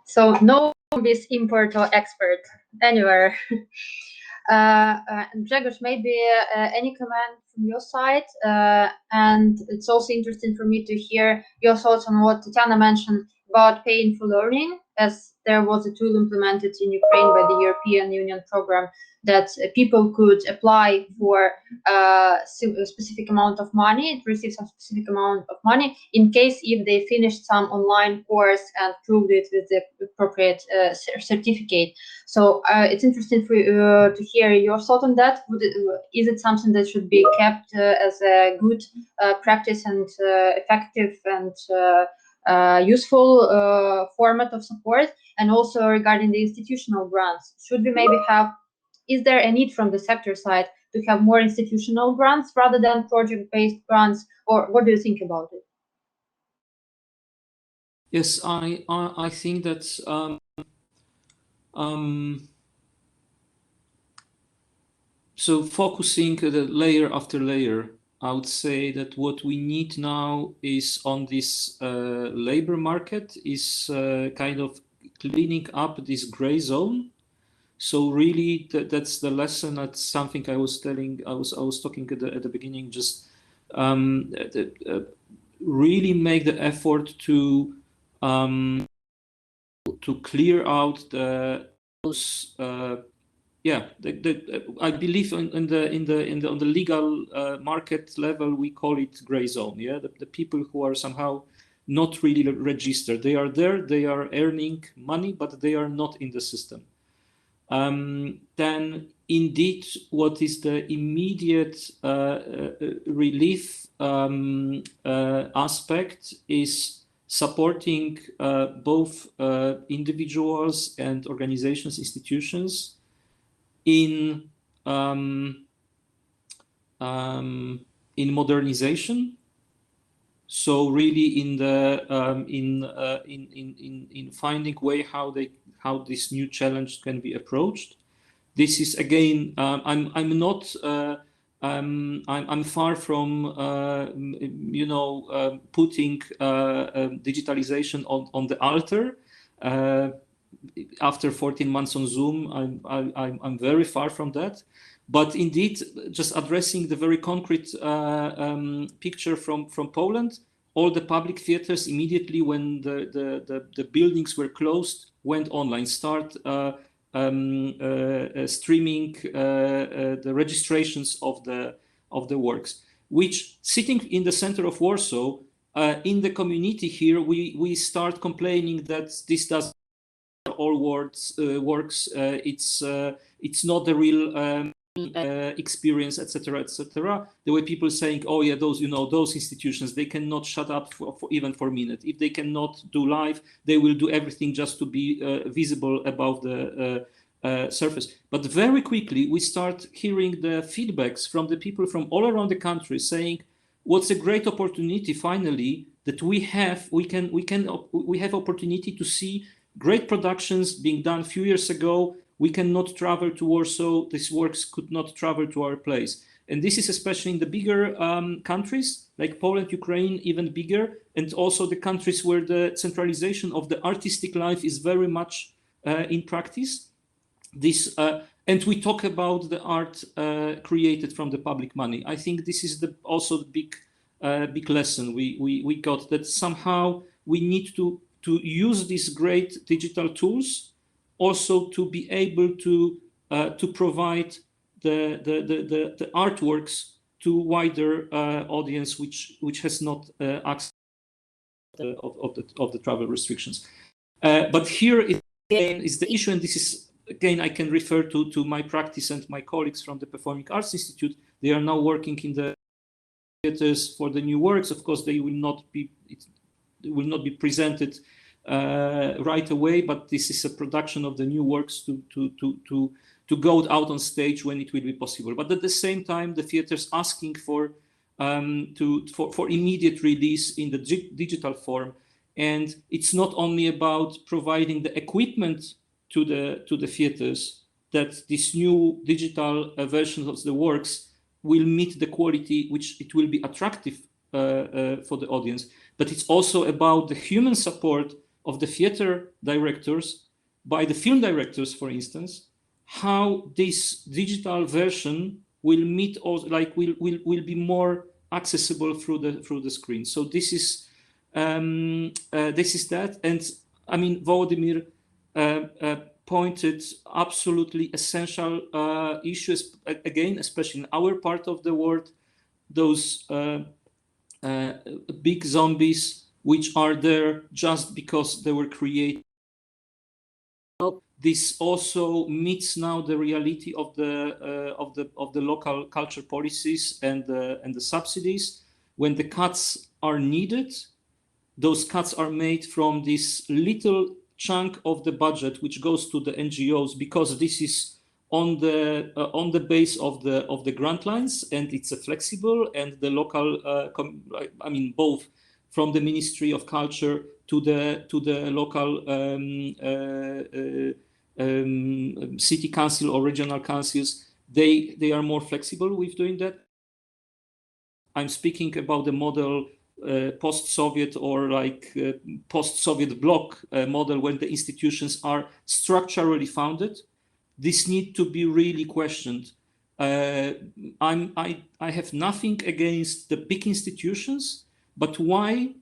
So no zombies import or export anywhere. Grzegorz, maybe any comment from your side? And it's also interesting for me to hear your thoughts on what Tetiana mentioned about paying for learning, as there was a tool implemented in Ukraine by the European Union program that people could apply for a specific amount of money, receive some specific amount of money in case if they finished some online course and proved it with the appropriate certificate. So it's interesting for to hear your thought on that. Is it something that should be kept as a good practice and effective and useful format of support? And also regarding the institutional grants, should we maybe have, is there a need from the sector side to have more institutional grants rather than project-based grants, or what do you think about it? Yes, I think that so focusing the layer after layer, I would say that what we need now is on this labor market is kind of cleaning up this gray zone. So really, that's the lesson. That's something I was telling. I was talking at the beginning. Just really make the effort to clear out those. I believe on the legal market level, we call it gray zone. Yeah, the people who are somehow not really registered. They are there. They are earning money, but they are not in the system. Then indeed, what is the immediate relief aspect is supporting both individuals and organizations, institutions in modernization. So really in the in finding way how this new challenge can be approached. This is again, I'm not I'm far from putting digitalization on the altar. After 14 months on Zoom, I'm very far from that. But indeed, just addressing the very concrete picture from Poland, all the public theaters immediately when the buildings were closed went online, start streaming the registrations of the works, which sitting in the center of Warsaw, in the community here, we start complaining that this doesn't all works. It's not the real experience, etc., etc. There were people saying, "Oh yeah, those institutions, they cannot shut up for even for a minute. If they cannot do live, they will do everything just to be visible above the surface." But very quickly, we start hearing the feedbacks from the people from all around the country saying, "What's a great opportunity finally that we have opportunity to see great productions being done a few years ago. We cannot travel to Warsaw. These works could not travel to our place." And this is especially in the bigger countries like Poland, Ukraine, even bigger, and also the countries where the centralization of the artistic life is very much in practice. This and we talk about the art created from the public money. I think this is also the big lesson we got, that somehow we need to use these great digital tools also to be able to provide the artworks to wider audience which has not access of the travel restrictions. But here is the issue, and this is again, I can refer to my practice and my colleagues from the Performing Arts Institute. They are now working in the theaters for the new works. Of course, they will not be presented right away, but this is a production of the new works to go out on stage when it will be possible. But at the same time, the theaters asking for immediate release in the digital form. And it's not only about providing the equipment to the theaters, that this new digital version of the works will meet the quality which it will be attractive for the audience. But it's also about the human support of the theater directors by the film directors, for instance, how this digital version will meet, also, like will be more accessible through the screen. So this is that. And I mean, Volodymyr pointed absolutely essential issues, again, especially in our part of the world, those big zombies which are there just because they were created. This also meets now the reality of the local culture policies and the subsidies. When the cuts are needed, those cuts are made from this little chunk of the budget which goes to the NGOs, because this is on the base of the grant lines, and it's a flexible, and the local I mean, both from the Ministry of Culture to the local city council or regional councils, they are more flexible with doing that. I'm speaking about the model post-Soviet or like post-Soviet bloc model, when the institutions are structurally founded. This need to be really questioned. I have nothing against the big institutions, but why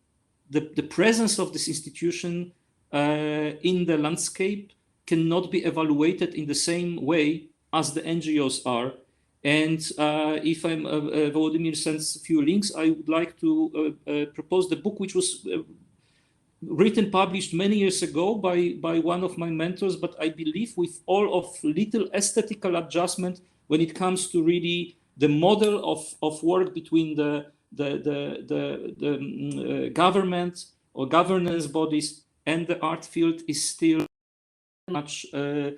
the presence of this institution in the landscape cannot be evaluated in the same way as the NGOs are? And if Volodymyr sends a few links, I would like to propose the book which was published many years ago by one of my mentors, but I believe with all of little aesthetical adjustment when it comes to really the model of work between the government or governance bodies and the art field is still much to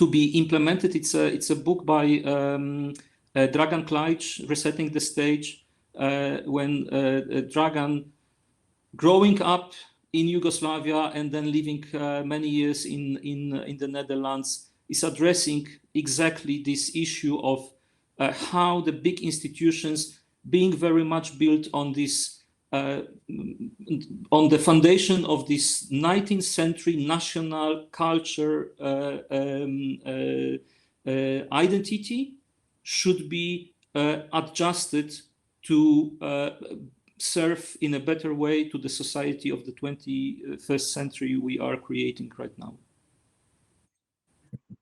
be implemented. It's a book by Dragan Klaic, Resetting the Stage, when Dragan, growing up in Yugoslavia and then living many years in the Netherlands, is addressing exactly this issue of how the big institutions, being very much built on this on the foundation of this 19th century national culture identity, should be adjusted to serve in a better way to the society of the 21st century we are creating right now.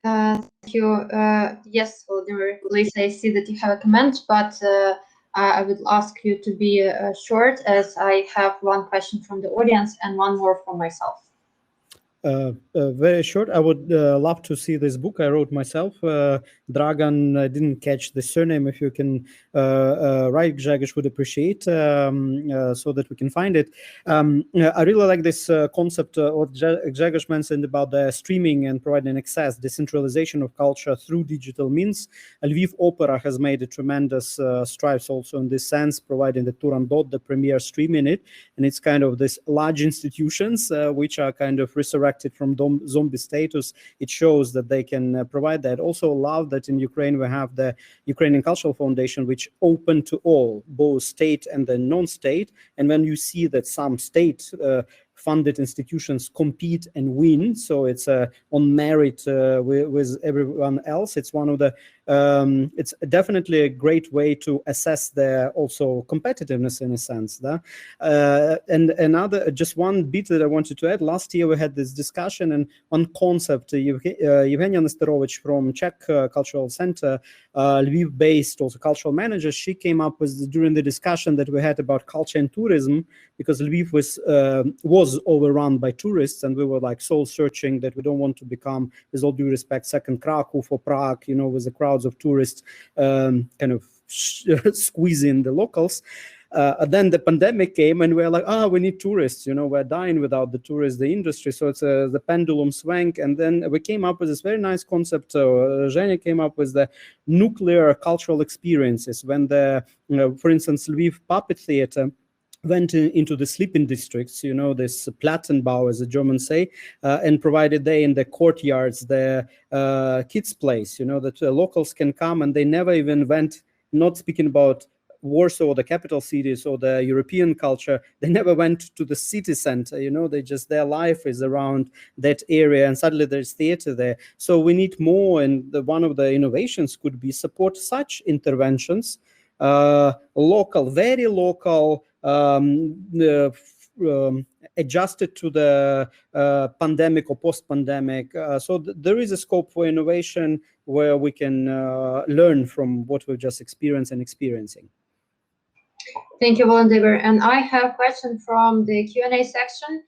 Thank you. Yes, Volodymyr, please, I see that you have a comment, but I would ask you to be short, as I have one question from the audience and one more from myself. Very short. I would love to see this book I wrote myself. Dragan, I didn't catch the surname. If you can write, Grzegorz would appreciate, so that we can find it. I really like this concept what Grzegorz mentioned about the streaming and providing access, decentralization of culture through digital means. Lviv Opera has made a tremendous strides also in this sense, providing the Turandot, the premier stream in it. And it's kind of this large institutions which are kind of resurrected from zombie status. It shows that they can provide that. Also love that in Ukraine we have the Ukrainian Cultural Foundation, which open to all, both state and the non-state. And when you see that some state funded institutions compete and win, so it's on merit with everyone else, it's one of the it's definitely a great way to assess their also competitiveness in a sense. And another, just one bit that I wanted to add, last year we had this discussion and one concept, Evgenia Nesterovich from Czech Cultural Center, Lviv based also cultural manager, she came up with during the discussion that we had about culture and tourism, because Lviv was was overrun by tourists, and we were like soul searching that we don't want to become, with all due respect, second Krakow or Prague, you know, with the crowds of tourists kind of squeezing the locals. Then the pandemic came, and we're like, we need tourists, you know, we're dying without the tourists, the industry. So it's the pendulum swang. And then we came up with this very nice concept. Zhenya came up with the nuclear cultural experiences. When the, for instance, Lviv Puppet Theater went into the sleeping districts, you know, this Plattenbau, as the Germans say, and provided they in the courtyards, the kids' place, you know, that locals can come, and they never even went, not speaking about Warsaw, the capital cities, or the European culture, they never went to the city center, you know, they just, their life is around that area, and suddenly there's theater there. So we need more, and one of the innovations could be support such interventions, local, very local, adjusted to the pandemic or post-pandemic. So there is a scope for innovation where we can learn from what we've just experienced and experiencing. Thank you, Volodymyr. And I have a question from the Q&A section.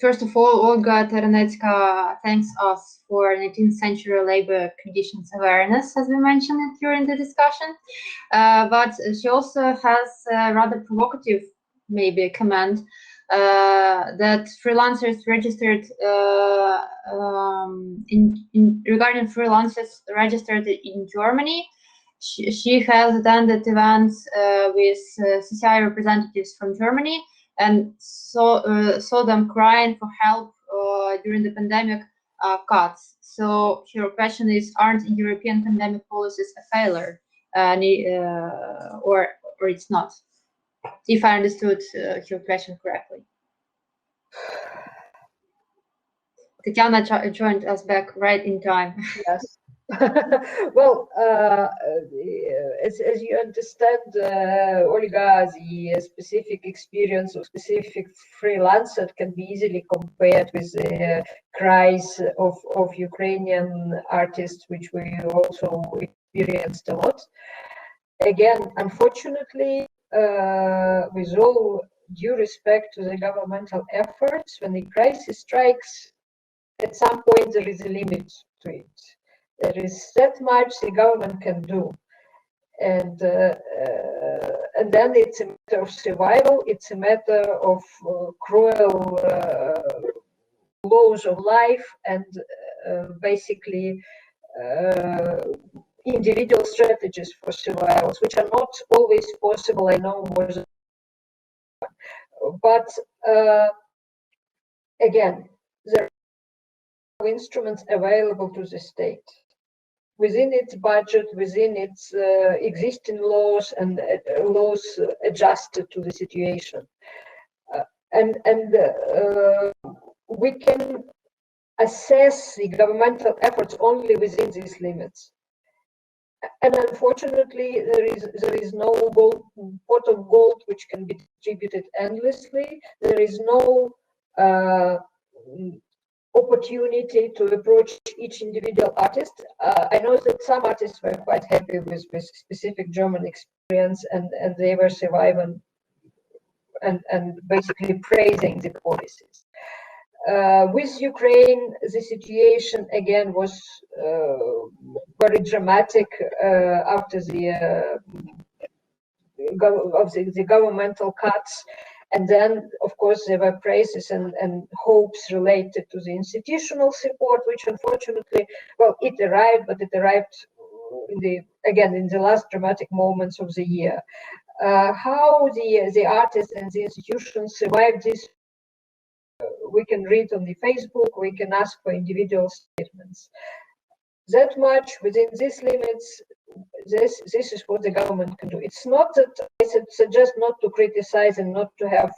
First of all, Olga Terenetska thanks us for 19th century labor conditions awareness, as we mentioned it during the discussion. But she also has a rather provocative, maybe, comment that freelancers registered regarding freelancers registered in Germany. She has attended events with CCI representatives from Germany, and saw them crying for help during the pandemic cuts. So her question is, aren't European pandemic policies a failure, or it's not? If I understood your question correctly. Tetiana joined us back right in time. Yes. Well, as you understand, Olga, the specific experience of specific freelancer can be easily compared with the cries of Ukrainian artists, which we also experienced a lot. Again, unfortunately, with all due respect to the governmental efforts, when the crisis strikes, at some point there is a limit to it. There is that much the government can do, and then it's a matter of survival. It's a matter of cruel laws of life, and basically individual strategies for survival, which are not always possible. I know more than, but again, there are instruments available to the state within its budget, within its existing laws, and laws adjusted to the situation. And we can assess the governmental efforts only within these limits. And unfortunately, there is no pot of gold which can be distributed endlessly. There is no opportunity to approach each individual artist. I know that some artists were quite happy with specific German experience, and they were surviving and basically praising the policies. With Ukraine, the situation again was very dramatic after the governmental cuts. And then, of course, there were praises and hopes related to the institutional support, which unfortunately, well, it arrived, but it arrived in the last dramatic moments of the year. How the artists and the institutions survived this, we can read on the Facebook, we can ask for individual statements. That much within these limits, this is what the government can do. It's not that I suggest not to criticize and not to have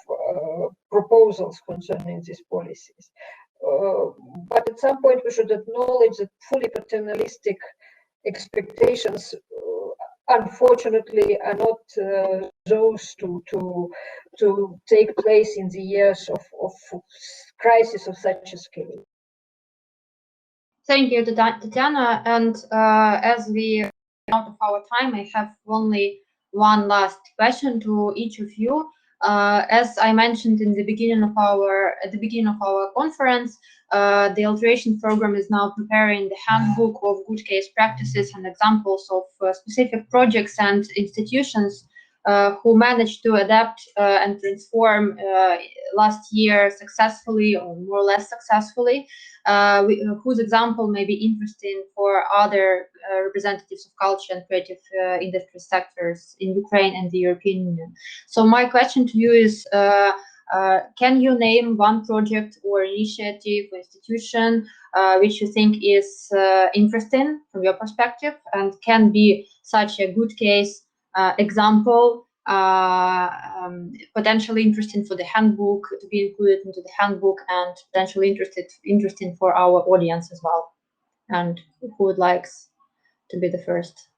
proposals concerning these policies. But at some point we should acknowledge that fully paternalistic expectations unfortunately are not those to take place in the years of crisis of such a scale. Thank you, Tetiana. And as we are out of our time, I have only one last question to each of you. As I mentioned in the beginning of our conference, the Alteration Program is now preparing the handbook of good case practices and examples of specific projects and institutions who managed to adapt and transform last year successfully or more or less successfully, whose example may be interesting for other representatives of culture and creative industry sectors in Ukraine and the European Union. So my question to you is, can you name one project or initiative or institution which you think is interesting from your perspective and can be such a good case example, potentially interesting for the handbook, to be included into the handbook, and potentially interesting for our audience as well? And who would like to be the first?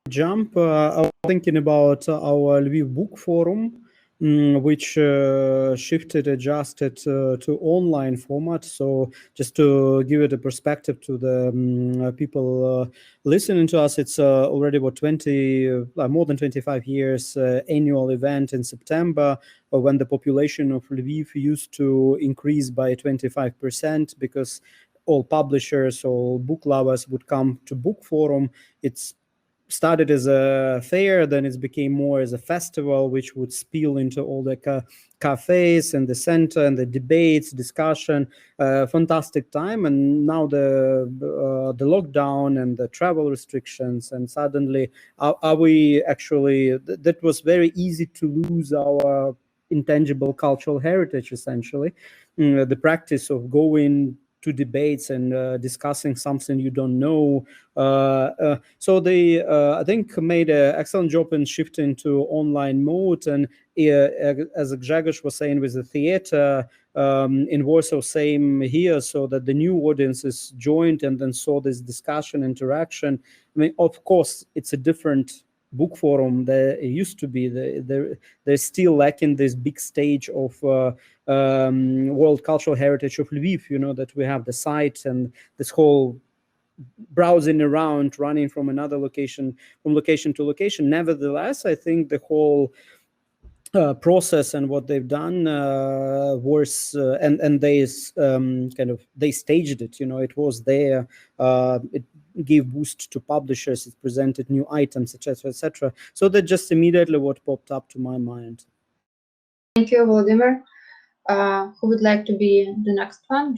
Jump. I was thinking about our Lviv Book Forum, which adjusted to online format. So just to give it a perspective to the people listening to us, it's already about more than 25 years annual event in September, when the population of Lviv used to increase by 25% because all publishers, all book lovers would come to Book Forum. It's started as a fair, then it became more as a festival, which would spill into all the cafes and the center and the debates, discussion, fantastic time. And now the lockdown and the travel restrictions, and suddenly are we actually, that was very easy to lose our intangible cultural heritage, essentially. The practice of going to debates and discussing something you don't know. So they, I think, made an excellent job in shifting to online mode. And as Grzegorz was saying with the theater in Warsaw, same here, so that the new audiences joined and then saw this discussion, interaction. I mean, of course, it's a different book forum there used to be. They're still lacking this big stage of world cultural heritage of Lviv, you know, that we have the site and this whole browsing around, running from another location, from location to location. Nevertheless, I think the whole process and what they've done was, and they they staged it, you know, it was there, it gave boost to publishers, it presented new items, etc., etc. So that just immediately what popped up to my mind. Thank you, Volodymyr. Who would like to be the next one?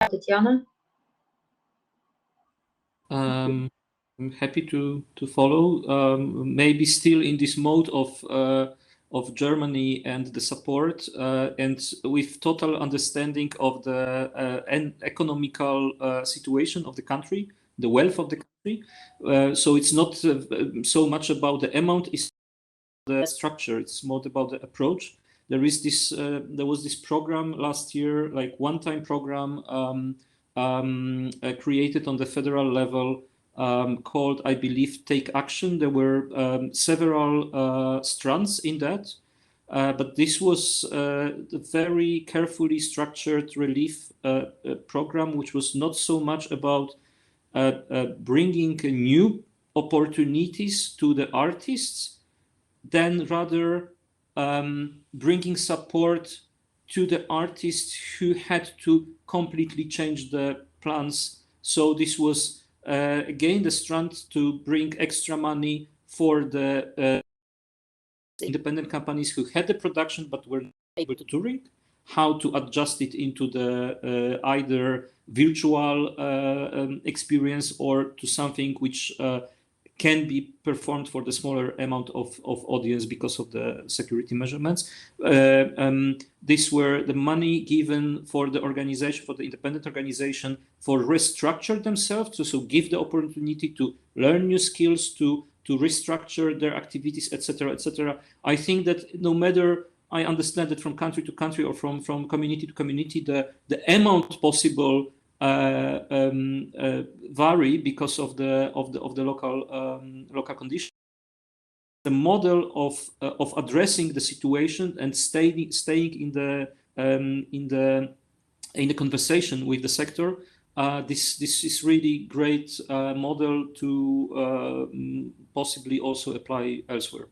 Tetiana? I'm happy to follow. Maybe still in this mode of Germany and the support, and with total understanding of the economical situation of the country, the wealth of the country. So it's not so much about the amount, it's the structure. It's more about the approach. There was this program last year, like one-time program created on the federal level, called, I believe, Take Action. There were several strands in that, but this was a very carefully structured relief program, which was not so much about bringing new opportunities to the artists, than rather bringing support to the artists who had to completely change the plans. So this was again the strand to bring extra money for the independent companies who had the production but were not able to touring, how to adjust it into the either virtual experience or to something which can be performed for the smaller amount of audience because of the security measurements. These were the money given for the organization, for the independent organization, for restructure themselves, so give the opportunity to learn new skills, to restructure their activities, etc., etc. I think that no matter, I understand that from country to country or from community to community, the amount possible vary because of the local conditions. The model of addressing the situation and staying in the conversation with the sector this is really great model to possibly also apply elsewhere.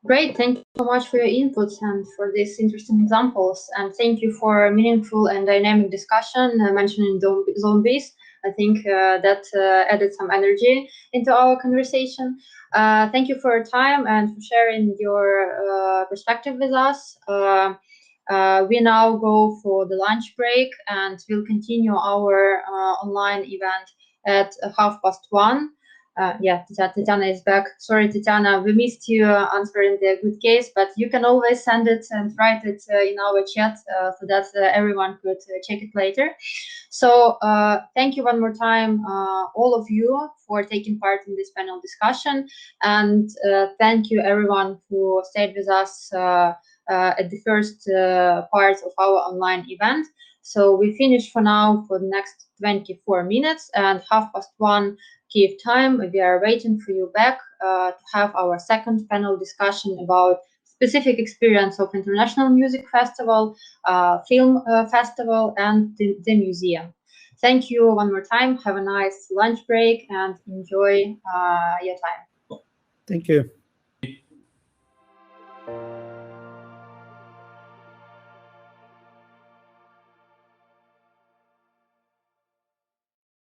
Great, thank you so much for your inputs and for these interesting examples. And thank you for a meaningful and dynamic discussion mentioning zombies. I think that added some energy into our conversation. Thank you for your time and for sharing your perspective with us. We now go for the lunch break, and we'll continue our online event at 1:30. Yeah, Tetiana is back. Sorry, Tetiana, we missed you answering the good case, but you can always send it and write it in our chat so that everyone could check it later. So thank you one more time, all of you, for taking part in this panel discussion. And thank you everyone who stayed with us at the first part of our online event. So we finish for now for the next 24 minutes, and 1:30 Kyiv time, we are waiting for you back to have our second panel discussion about specific experience of International Music Festival, Film Festival, and the museum. Thank you one more time. Have a nice lunch break and enjoy your time. Thank you.